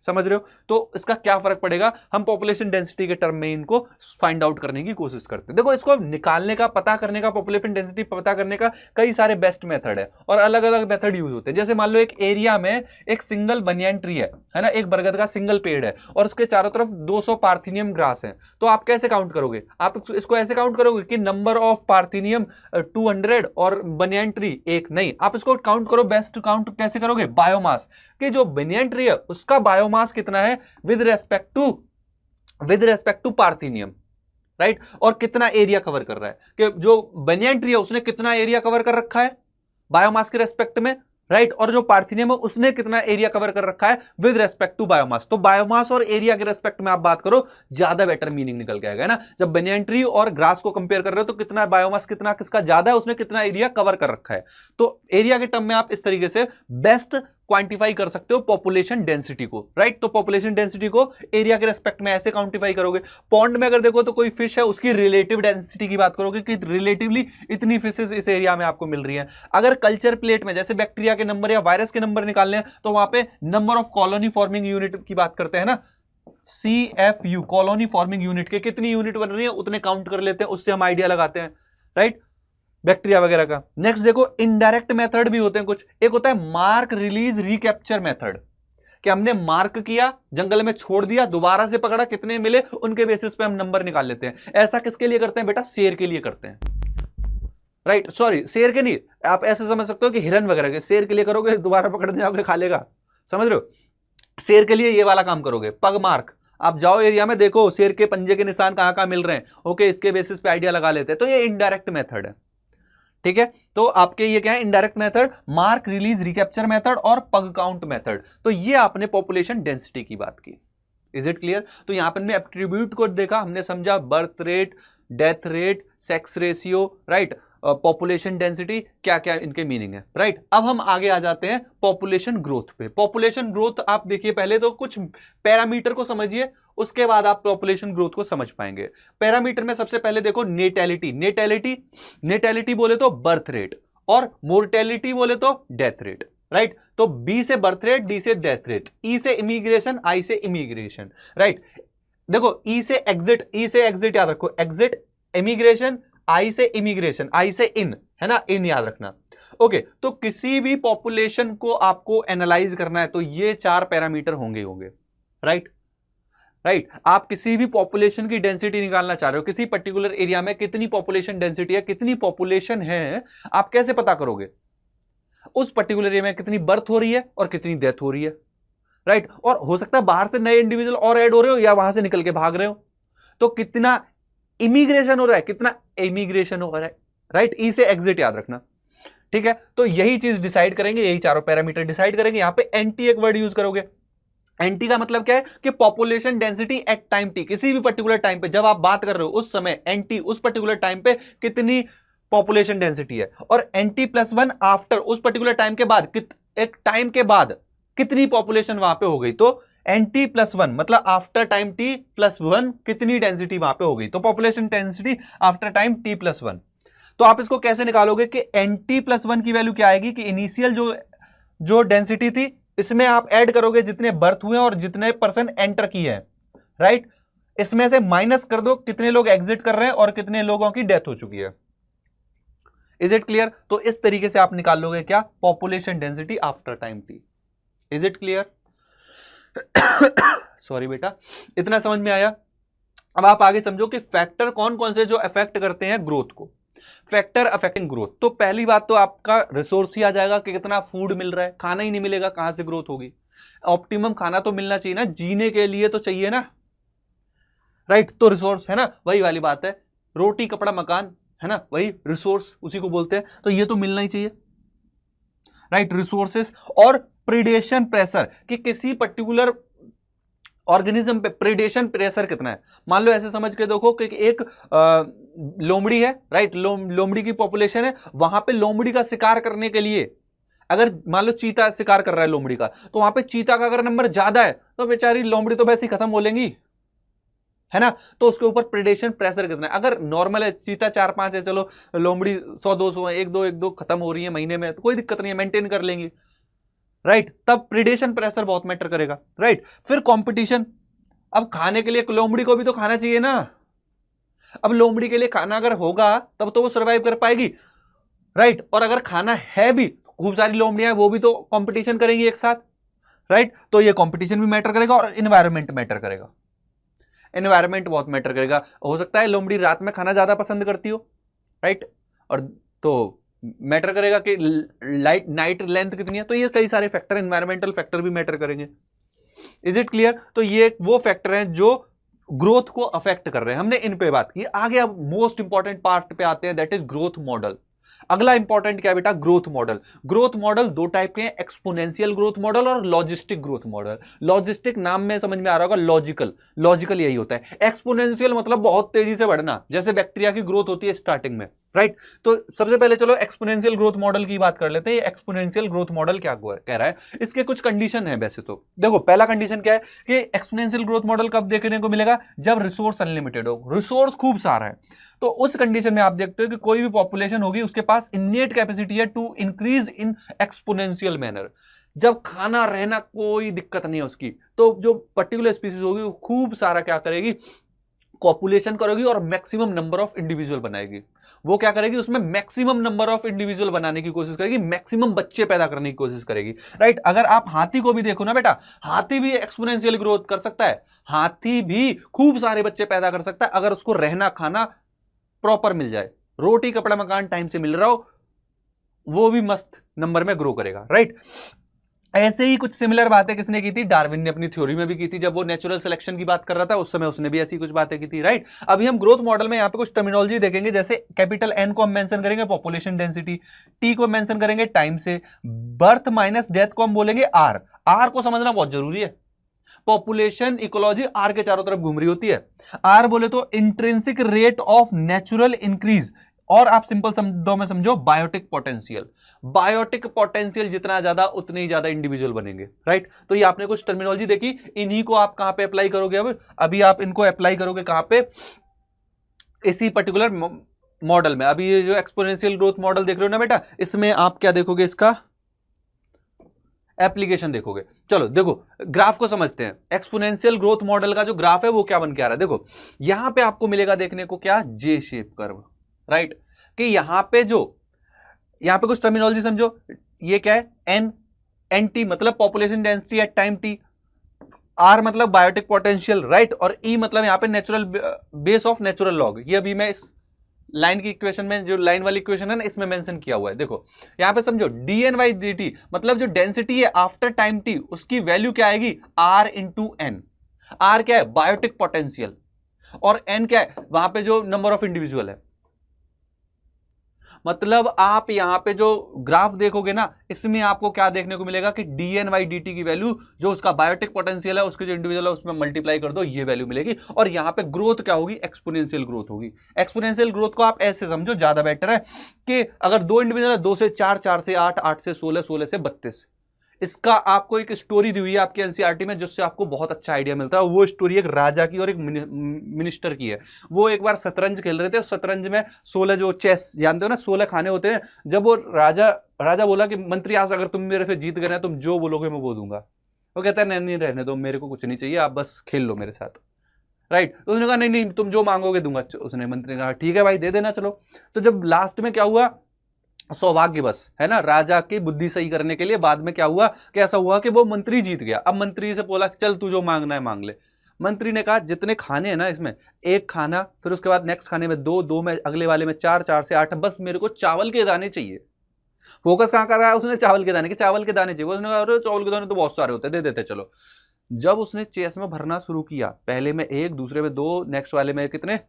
समझ रहे हो। तो इसका क्या फर्क पड़ेगा, हम पॉपुलेशन डेंसिटी के टर्म में इनको फाइंड आउट करने की कोशिश करते हैं। देखो, इसको निकालने का, पता करने का, पॉपुलेशन डेंसिटी पता करने का कई सारे बेस्ट मेथड है और अलग अलग मेथड यूज होते हैं। जैसे मान लो एक एरिया में एक सिंगल बनियान ट्री है ना, एक बरगद का सिंगल पेड़ है और उसके चारों तरफ 200 पार्थिनियम ग्रास है, तो आप कैसे काउंट करोगे, आप इसको ऐसे काउंट करोगे कि नंबर ऑफ पार्थिनियम 200 और बनियान ट्री एक, नहीं, आप इसको काउंट करो, बेस्ट काउंट कैसे करोगे, बायोमास, कि जो बनियान ट्री है उसका बायोमास कितना है with respect to parthenium, right, और कितना एरिया कवर कर रहा है, कि जो बनियान ट्री है उसने कितना एरिया कवर कर रखा है बायोमास के रेस्पेक्ट में, राइट, और जो पार्थिनियम है उसने कितना एरिया कवर कर रखा है विद रेस्पेक्ट टू बायोमास। तो बायोमास और एरिया के रेस्पेक्ट में आप बात करो, ज्यादा बेटर मीनिंग निकल के आएगा ना। जब बनियान ट्री और ग्रास को कंपेयर कर रहे हो तो कितना बायोमास, कितना किसका ज्यादा है, उसने कितना एरिया कवर कर रखा है, तो एरिया के टर्म में आप इस तरीके से बेस्ट क्वांटिफाई कर सकते हो पॉपुलेशन डेंसिटी को, राइट। तो पॉपुलेशन डेंसिटी को एरिया के रेस्पेक्ट में ऐसे क्वांटिफाई करोगे। पॉन्ड में अगर देखो तो कोई फिश है, उसकी रिलेटिव डेंसिटी की बात करोगे कि रिलेटिवली इतनी फिशेस इस एरिया में आपको मिल रही हैं। अगर कल्चर प्लेट में जैसे बैक्टीरिया के नंबर या वायरस के नंबर निकालने हैं तो वहां पे number of colony forming unit की बात करते हैं ना, CFU, कॉलोनी फॉर्मिंग यूनिट के कितनी यूनिट बन रही है उतने काउंट कर लेते हैं, उससे हम आइडिया लगाते हैं, राइट, बैक्टीरिया वगैरह का। नेक्स्ट देखो, इनडायरेक्ट मेथड भी होते हैं कुछ। एक होता है मार्क रिलीज रिकैप्चर मेथड, कि हमने मार्क किया, जंगल में छोड़ दिया, दोबारा से पकड़ा, कितने मिले उनके बेसिस पे हम नंबर निकाल लेते हैं। ऐसा किसके लिए करते हैं बेटा, शेर के लिए करते हैं, राइट, सॉरी शेर के नहीं, आप ऐसे समझ सकते हो कि हिरन वगैरह के, शेर के लिए करोगे दोबारा पकड़ने जाओगे खा लेगा, समझ रहे हो। शेर के लिए ये वाला काम करोगे। पग मार्क, आप जाओ एरिया में देखो शेर के पंजे के निशान कहां कहां मिल रहे हैं, ओके, इसके बेसिस पे आइडिया लगा लेते हैं। तो ये इनडायरेक्ट मेथड है, ठीक है। तो आपके ये क्या है, indirect method, mark release recapture method और पग काउंट मेथड। तो ये आपने पॉपुलेशन डेंसिटी की बात की, इज इट क्लियर। तो यहां पर हमने एट्रीब्यूट को देखा, हमने समझा birth rate, death rate, sex ratio, right, population density, क्या क्या इनके मीनिंग है, राइट। अब हम आगे आ जाते हैं पॉपुलेशन ग्रोथ पे। पॉपुलेशन ग्रोथ आप देखिए, पहले तो कुछ पैरामीटर को समझिए, उसके बाद आप पॉपुलेशन ग्रोथ को समझ पाएंगे। पैरामीटर में सबसे पहले देखो नेटैलिटी, नेटैलिटी बोले तो बर्थ रेट और मोर्टेलिटी बोले तो डेथ रेट, राइट। तो बी से बर्थ रेट, डी से डेथ रेट, ई से इमिग्रेशन, आई से इमिग्रेशन, राइट। देखो ई से एग्जिट याद रखो, एग्जिट, इमिग्रेशन, आई से इमिग्रेशन, आई से इन, है ना, इन याद रखना, ओके। तो किसी भी पॉपुलेशन को आपको एनालाइज करना है तो ये 4 पैरामीटर होंगे, राइट, आप किसी भी पॉपुलेशन की डेंसिटी निकालना चाह रहे हो, किसी पर्टिकुलर एरिया में कितनी पॉपुलेशन डेंसिटी है, कितनी पॉपुलेशन है, आप कैसे पता करोगे, उस पर्टिकुलर एरिया में कितनी बर्थ हो रही है और कितनी डेथ हो रही है, राइट। और हो सकता है बाहर से नए इंडिविजुअल और ऐड हो रहे हो या वहां से निकल के भाग रहे हो, तो कितना इमिग्रेशन हो रहा है, कितना इमिग्रेशन हो रहा है, राइट। ई से एग्जिट याद रखना, ठीक है। तो यही चीज डिसाइड करेंगे, यही चारों पैरामीटर डिसाइड करेंगे। यहां पे एनटी एक वर्ड यूज करोगे। एनटी का मतलब क्या है कि population density at time T, किसी भी पर्टिकुलर टाइम पे जब आप बात कर रहे हो उस समय एनटी, उस पर्टिकुलर टाइम पे कितनी पॉपुलेशन डेंसिटी है, और NT+1 आफ्टर, उस पर्टिकुलर टाइम के बाद, एक टाइम के बाद कितनी पॉपुलेशन वहां पे हो गई। तो NT+1 मतलब आफ्टर टाइम T+1 कितनी डेंसिटी वहां पे हो गई, तो population density after time T+1। तो आप इसको कैसे निकालोगे कि NT+1 की वैल्यू क्या आएगी कि इनिशियल जो डेंसिटी थी इसमें आप ऐड करोगे जितने बर्थ हुए और जितने पर्सन एंटर किए हैं, राइट। इसमें से माइनस कर दो कितने लोग एग्जिट कर रहे हैं और कितने लोगों की डेथ हो चुकी है। Is it clear. तो इस तरीके से आप निकाल लोगे क्या, population density after time T. Is it clear. Sorry बेटा, इतना समझ में आया। अब आप आगे समझो कि फैक्टर कौन कौन से जो अफेक्ट करते हैं ग्रोथ को। फैक्टर अफेक्टिंग ग्रोथ, तो पहली बात तो आपका रिसोर्स ही आ जाएगा कि कितना फूड मिल रहा है। खाना ही नहीं मिलेगा कहां से ग्रोथ होगी। ऑप्टिमम खाना तो मिलना चाहिए ना, जीने के लिए तो चाहिए ना, राइट। तो रिसोर्स है ना, वही वाली बात है, रोटी कपड़ा मकान, है ना, वही रिसोर्स उसी को बोलते हैं, तो ये तो मिलना ही चाहिए, राइट। रिसोर्सेस और प्रीडेशन प्रेशर, कि किसी पर्टिकुलर ऑर्गेनिज्म पे प्रीडेशन प्रेशर कितना है। मान लो ऐसे समझ के देखो कि एक लोमड़ी है, राइट, लोमड़ी की पॉपुलेशन है, वहां पे लोमड़ी का शिकार करने के लिए अगर मान लो चीता शिकार कर रहा है लोमड़ी का, तो वहां पे चीता का अगर नंबर ज्यादा है तो बेचारी लोमड़ी तो वैसे ही खत्म हो लेंगी, है ना। तो उसके ऊपर प्रेडेशन प्रेशर कितना है। अगर नॉर्मल है, चीता 4-5 है, चलो लोमड़ी 100-200 है, एक दो खत्म हो रही है महीने में, तो कोई दिक्कत नहीं है, मेंटेन कर लेंगी, राइट। तब प्रेडेशन प्रेशर बहुत मैटर करेगा, राइट। फिर कंपटीशन, अब खाने के लिए लोमड़ी को भी तो खाना चाहिए ना, अब लोमड़ी के लिए खाना अगर होगा तब तो वो सर्वाइव कर पाएगी, राइट। और अगर खाना है भी, खूब सारी लोमड़ियां वो भी तो कंपटीशन करेंगी एक साथ, राइट। तो ये कंपटीशन भी मैटर करेगा और एनवायरनमेंट मैटर करेगा, एनवायरनमेंट बहुत मैटर करेगा। हो सकता है लोमड़ी रात में खाना ज्यादा पसंद करती हो, राइट, और तो मैटर करेगा कि लाइट नाइट लेंथ कितनी है। तो ये कई सारे फैक्टर, एनवायरमेंटल फैक्टर भी मैटर करेंगे। Is it clear? तो ये वो फैक्टर हैं जो ग्रोथ को अफेक्ट कर रहे हैं, हमने इन पे बात की। आगे अब मोस्ट इंपॉर्टेंट पार्ट पे आते हैं, दैट इज ग्रोथ मॉडल। अगला इंपॉर्टेंट क्या बेटा? Growth model. ग्रोथ मॉडल दो टाइप के हैं, एक्सपोनेंशियल ग्रोथ मॉडल और लॉजिस्टिक ग्रोथ मॉडल। लॉजिस्टिक नाम में समझ में आ रहा होगा, लॉजिकल, लॉजिकल यही होता है। एक्सपोनेंशियल मतलब बहुत तेजी से बढ़ना, जैसे बैक्टीरिया की ग्रोथ होती है स्टार्टिंग में, राइट। तो सबसे पहले चलो एक्सपोनेंशियल ग्रोथ मॉडल की बात कर लेते हैं। ये एक्सपोनेंशियल ग्रोथ मॉडल क्या कह रहा है, इसके कुछ कंडीशन है वैसे तो। देखो पहला कंडीशन क्या है कि एक्सपोनेंशियल ग्रोथ मॉडल कब देखने को मिलेगा? जब रिसोर्स अनलिमिटेड हो, रिसोर्स खूब सारा है। तो उस कंडीशन में आप देखते हो कि कोई भी पॉपुलेशन होगी उसके पास इनेट कैपेसिटी है to increase in exponential manner. जब खाना रहना कोई दिक्कत नहीं है उसकी, तो जो पर्टिकुलर स्पीसीज होगी वो खूब सारा क्या करेगी? पॉपुलेशन करेगी और मैक्सिमम नंबर ऑफ इंडिविजुअल बनाएगी। वो क्या करेगी? उसमें मैक्सिमम नंबर ऑफ इंडिविजुअल बनाने की कोशिश करेगी, मैक्सिमम बच्चे पैदा करने की कोशिश करेगी, राइट। अगर आप हाथी को भी देखो ना बेटा, हाथी भी एक्सपोनेंशियल ग्रोथ कर सकता है, हाथी भी खूब सारे बच्चे पैदा कर सकता है अगर उसको रहना खाना प्रॉपर मिल जाए, रोटी कपड़ा मकान टाइम से मिल रहा हो, वो भी मस्त नंबर में ग्रो करेगा, राइट। ऐसे ही कुछ सिमिलर बातें किसने की थी? डार्विन ने अपनी थ्योरी में भी की थी, जब वो नेचुरल सिलेक्शन की बात कर रहा था उस समय उसने भी ऐसी कुछ बातें की थी, राइट। अभी हम ग्रोथ मॉडल में यहाँ पे कुछ टर्मिनोलॉजी देखेंगे, जैसे कैपिटल एन को हम मेंशन करेंगे पॉपुलेशन डेंसिटी, टी को मेंशन करेंगे टाइम से, बर्थ माइनस डेथ को हम बोलेंगे आर। आर को समझना बहुत जरूरी है। पॉपुलेशन इकोलॉजी आर के चारों तरफ घूम रही होती है। आर बोले तो intrinsic rate of natural increase, और आप सिंपल शब्दों में समझो बायोटिक पोटेंशियल। बायोटिक पोटेंशियल जितना ज्यादा उतने ही ज्यादा इंडिविजुअल बनेंगे, राइट। तो ये आपने कुछ टर्मिनोलॉजी देखी, इन्हीं को आप कहां पे अप्लाई करोगे? अब अभी आप इनको अप्लाई करोगे कहां पे? इसी पर्टिकुलर मॉडल में। अभी ये जो एक्सपोनेंशियल ग्रोथ मॉडल देख रहे हो ना बेटा, इसमें आप क्या देखोगे? इसका एप्लीकेशन देखोगे। चलो देखो ग्राफ को समझते हैं। एक्सपोनेंशियल ग्रोथ मॉडल का जो ग्राफ है वो क्या बन के आ रहा है, देखो यहां पे आपको मिलेगा देखने को क्या? J shape curve, right. कि यहां पे कुछ टर्मिनोलॉजी समझो। ये क्या है? एन टी मतलब population density at time T, R मतलब बायोटिक पोटेंशियल, राइट, और ई मतलब यहां पे natural base of natural log. ये अभी मैं इस लाइन की इक्वेशन में, जो लाइन वाली इक्वेशन है ना, इसमें मेंशन किया हुआ है। देखो यहां पे समझो D N by D T मतलब जो डेंसिटी है आफ्टर टाइम टी, उसकी वैल्यू क्या आएगी? Are into N. आर क्या है? बायोटिक पोटेंशियल, और एन क्या है? वहां पे जो नंबर ऑफ इंडिविजुअल है। मतलब आप यहां पे जो ग्राफ देखोगे ना, इसमें आपको क्या देखने को मिलेगा कि D N by D T की वैल्यू, जो उसका बायोटिक पोटेंशियल है, उसके जो इंडिविजुअल है उसमें मल्टीप्लाई कर दो, ये वैल्यू मिलेगी। और यहां पे ग्रोथ क्या होगी? एक्सपोनेंशियल ग्रोथ होगी। एक्सपोनेंशियल ग्रोथ को आप ऐसे समझो, ज्यादा बेटर है कि अगर दो इंडिविजुअल है, 2 से 4, 4 से 8, 8 से 16, 16 से 32। इसका आपको एक स्टोरी दी हुई है आपके एनसीईआरटी में, जिससे आपको बहुत अच्छा आइडिया मिलता है। वो स्टोरी एक राजा की और एक मिनिस्टर की है। वो एक बार शतरंज खेल रहे थे, शतरंज में 16 जो चेस जानते हो ना, 16 खाने होते हैं। जब वो राजा बोला कि मंत्री आज अगर तुम मेरे से जीत गए ना, तुम जो बोलोगे मैं वो दूंगा। वो कहता है नहीं रहने दो, मेरे को कुछ नहीं चाहिए, आप बस खेल लो मेरे साथ, राइट। तो उसने कहा नहीं तुम जो मांगोगे दूंगा। उसने मंत्री ने कहा ठीक है भाई दे देना चलो। तो जब लास्ट में क्या हुआ, सौभाग्य बस है ना, राजा की बुद्धि सही करने के लिए बाद में क्या हुआ कि ऐसा हुआ कि वो मंत्री जीत गया। अब मंत्री से बोला चल तू जो मांगना है मांग ले। मंत्री ने कहा जितने खाने हैं ना इसमें एक खाना, फिर उसके बाद नेक्स्ट खाने में 2, 2 में अगले वाले में 4, 4 से 8, बस मेरे को चावल के दाने चाहिए। फोकस कहां कर रहा है उसने? चावल के दाने के, चावल के दाने चाहिए। उसने कहा चावल के दाने तो बहुत सारे होते हैं, दे देते चलो। जब उसने चेस में भरना शुरू किया, पहले में 1, दूसरे में 2, नेक्स्ट वाले में कितने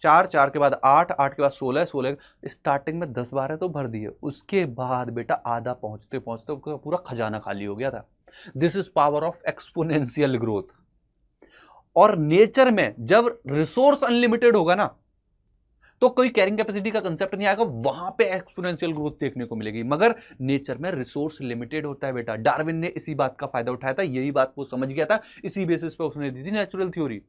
4, 4 के बाद 8, 8 के बाद 16, 16 स्टार्टिंग में 10, 12 तो भर दिए, उसके बाद बेटा आधा पहुंचते पहुंचते पूरा खजाना खाली हो गया था। This is power of exponential growth. और नेचर में जब रिसोर्स अनलिमिटेड होगा ना, तो कोई कैरिंग कैपेसिटी का कंसेप्ट नहीं आएगा, वहां पे एक्सपोनेंशियल ग्रोथ देखने को मिलेगी। मगर नेचर में रिसोर्स लिमिटेड होता है बेटा। डार्विन ने इसी बात का फायदा उठाया था, यही बात वो समझ गया था, इसी बेसिस पे उसने दी थी नेचुरल थ्योरी,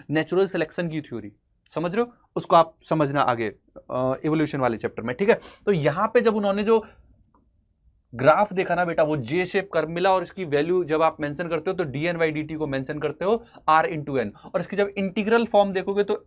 नेचुरल सिलेक्शन की थ्योरी। समझ रहे हो? उसको आप समझना आगे इवोल्यूशन वाले चैप्टर में, ठीक है। तो यहां पे जब उन्होंने जो ग्राफ देखा ना बेटा, वो जे शेप कर्व मिला, और इसकी वैल्यू जब आप मेंशन करते हो तो dn/dt को मेंशन करते हो r/n, और इसकी जब इंटीग्रल फॉर्म देखोगे तो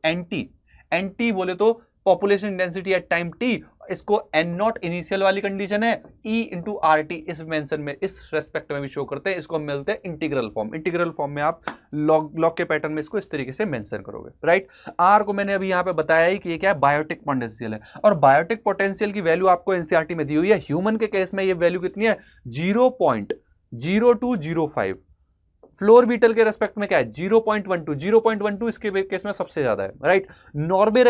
एनटी बोले तो population density at time T, इसको एन नॉट इनिशियल वाली कंडीशन है, ई इंटू आर टी इस मेंशन में, इस रेस्पेक्ट में भी शो करते हैं। इसको हम मिलते हैं इंटीग्रल फॉर्म। इंटीग्रल फॉर्म में आप लॉग के पैटर्न में इसको इस तरीके से मेंशन करोगे, राइट। आर को मैंने अभी यहां पे बताया ही कि ये क्या है, बायोटिक पोटेंशियल है। और बायोटिक पोटेंशियल की वैल्यू आपको एनसीईआरटी में दी हुई है। ह्यूमन के केस में ये वैल्यू कितनी है, 0.0205। फ्लोर बीटल के रेस्पेक्ट में क्या है, 0.12, 0.12 इसके केस में सबसे ज्यादा है, राइट। नॉर्वे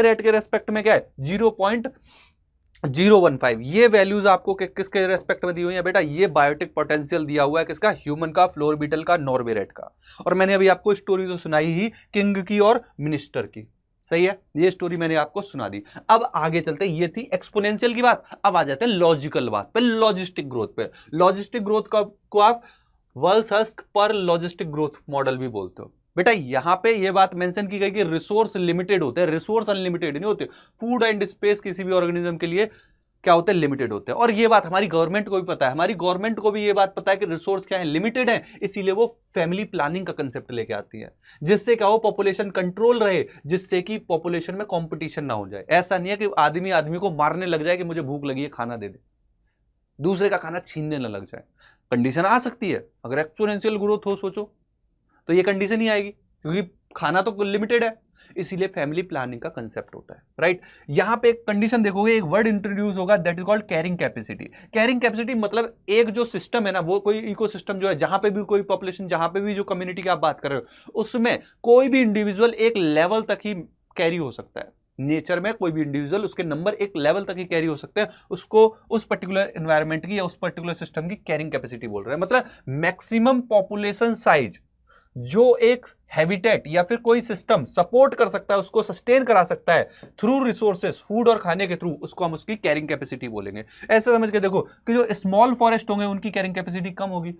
रेट के रेस्पेक्ट में क्या है, 0.015। ये वैल्यूज आपको किसके रेस्पेक्ट में दी हुई है बेटा, ये बायोटिक पोटेंशियल दिया हुआ है किसका, ह्यूमन का, फ्लोर बीटल का, नॉर्वे रेट का। और मैंने अभी आपको स्टोरी तो सुनाई ही किंग की और मिनिस्टर की, सही है, ये स्टोरी मैंने आपको सुना दी। अब आगे चलते हैं, ये थी एक्सपोनेंशियल की बात। अब आ जाते हैं लॉजिकल बात पे, लॉजिस्टिक ग्रोथ पे। लॉजिस्टिक ग्रोथ को आप वर्ल्ड पर लॉजिस्टिक ग्रोथ मॉडल भी बोलते हो बेटा। यहां पे ये बात मेंशन की गई कि रिसोर्स लिमिटेड होते हैं, रिसोर्स अनलिमिटेड नहीं होते। फूड एंड स्पेस किसी भी ऑर्गेनिज्म के लिए क्या होते हैं, लिमिटेड होते हैं। और ये बात हमारी गवर्नमेंट को भी पता है, हमारी गवर्नमेंट को भी ये बात पता है कि रिसोर्स क्या है, लिमिटेड है। इसीलिए वो फैमिली प्लानिंग का कंसेप्ट लेके आती है, जिससे क्या हो, पॉपुलेशन कंट्रोल रहे, जिससे कि पॉपुलेशन में कंपटीशन ना हो जाए। ऐसा नहीं है कि आदमी आदमी को मारने लग जाए कि मुझे भूख लगी है खाना दे दे, दूसरे का खाना छीनने न लग जाए। कंडीशन आ सकती है, अगर एक्सपोनेंशियल ग्रोथ हो सोचो तो ये कंडीशन ही आएगी, क्योंकि खाना तो लिमिटेड है। इसीलिए फैमिली प्लानिंग का कंसेप्ट होता है, राइट। यहां पे एक कंडीशन देखोगे, एक वर्ड इंट्रोड्यूस होगा, that is called carrying capacity. Carrying capacity मतलब एक जो सिस्टम है ना, वो कोई इकोसिस्टम जो है, जहां पे भी कोई पॉपुलेशन, जहां पे भी जो कम्युनिटी की आप बात कर रहे हो, उसमें कोई भी इंडिविजुअल एक लेवल तक ही कैरी हो सकता है। नेचर में कोई भी इंडिविजुअल, उसके नंबर एक लेवल तक ही कैरी हो सकते हैं, उसको उस पर्टिकुलर एनवायरनमेंट की या उस पर्टिकुलर सिस्टम की कैरिंग कैपेसिटी बोल रहे हैं। मतलब मैक्सिमम पॉपुलेशन साइज जो एक हैबिटेट या फिर कोई सिस्टम सपोर्ट कर सकता है, उसको सस्टेन करा सकता है थ्रू रिसोर्सेस, फूड और खाने के थ्रू, उसको हम उसकी कैरिंग कैपेसिटी बोलेंगे। ऐसे समझ के देखो कि जो स्मॉल फॉरेस्ट होंगे उनकी कैरिंग कैपेसिटी कम होगी,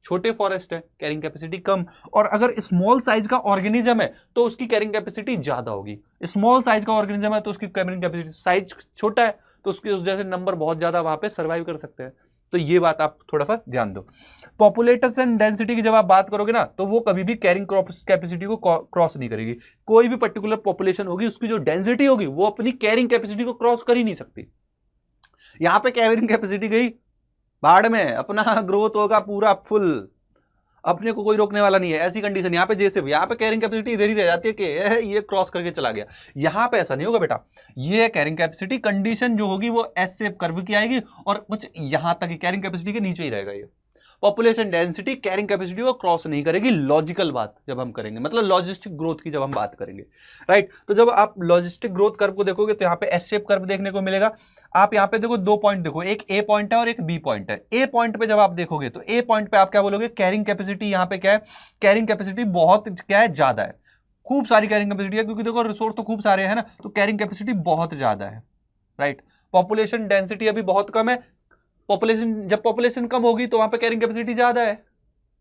छोटे फॉरेस्ट है कैरिंग कैपेसिटी कम, और अगर स्मॉल साइज का ऑर्गेनिज्म है तो उसकी कैरिंग कैपेसिटी ज्यादा होगी। स्मॉल साइज का ऑर्गेनिज्म है तो उसकी कैरिंग कैपेसिटी, साइज छोटा है तो उसके उस जैसे नंबर बहुत ज्यादा वहां पे सर्वाइव कर सकते हैं। तो ये बात आप थोड़ा सा ध्यान दो। पॉपुलेशन डेंसिटी की जब आप बात करोगे ना, तो वो कभी भी कैरिंग कैपेसिटी को क्रॉस नहीं करेगी। कोई भी पर्टिकुलर पॉपुलेशन होगी, उसकी जो डेंसिटी होगी वो अपनी कैरिंग कैपेसिटी को क्रॉस कर ही नहीं सकती। यहां पे कैरिंग कैपेसिटी गई बाढ़ में, अपना ग्रोथ होगा पूरा फुल, अपने को कोई रोकने वाला नहीं है। ऐसी कंडीशन यहाँ पे जैसे यहाँ पे कैरिंग कैपेसिटी इधर ही रह जाती है कि ये क्रॉस करके चला गया। यहाँ पे ऐसा नहीं होगा बेटा, ये कैरिंग कैपेसिटी कंडीशन जो होगी वो एस शेप कर्व की आएगी, और कुछ यहां तक ही कैरिंग कैपेसिटी के नीचे ही रहेगा। ये पॉपुलेशन डेंसिटी कैरिंग कैपेसिटी को क्रॉस नहीं करेगी। लॉजिकल बात जब हम करेंगे, मतलब लॉजिस्टिक ग्रोथ की जब हम बात करेंगे, राइट। तो जब आप लॉजिस्टिक ग्रोथ कर्व को देखोगे तो यहाँ पे एस शेप कर्व देखने को मिलेगा। आप यहाँ पे देखो दो पॉइंट देखो, एक ए पॉइंट है और एक बी पॉइंट है। ए पॉइंट पे जब आप देखोगे तो ए पॉइंट पे आप क्या बोलोगे, कैरिंग कैपेसिटी यहाँ पे क्या है, कैरिंग कैपेसिटी बहुत क्या है, ज्यादा है, खूब सारी कैरिंग कैपेसिटी है, क्योंकि देखो रिसोर्स तो खूब सारे हैं ना, तो कैरिंग कैपेसिटी बहुत ज्यादा है, राइट। पॉपुलेशन डेंसिटी अभी बहुत कम है। जब पॉपुलेशन कम होगी तो वहां पे कैरिंग कैपेसिटी ज्यादा है।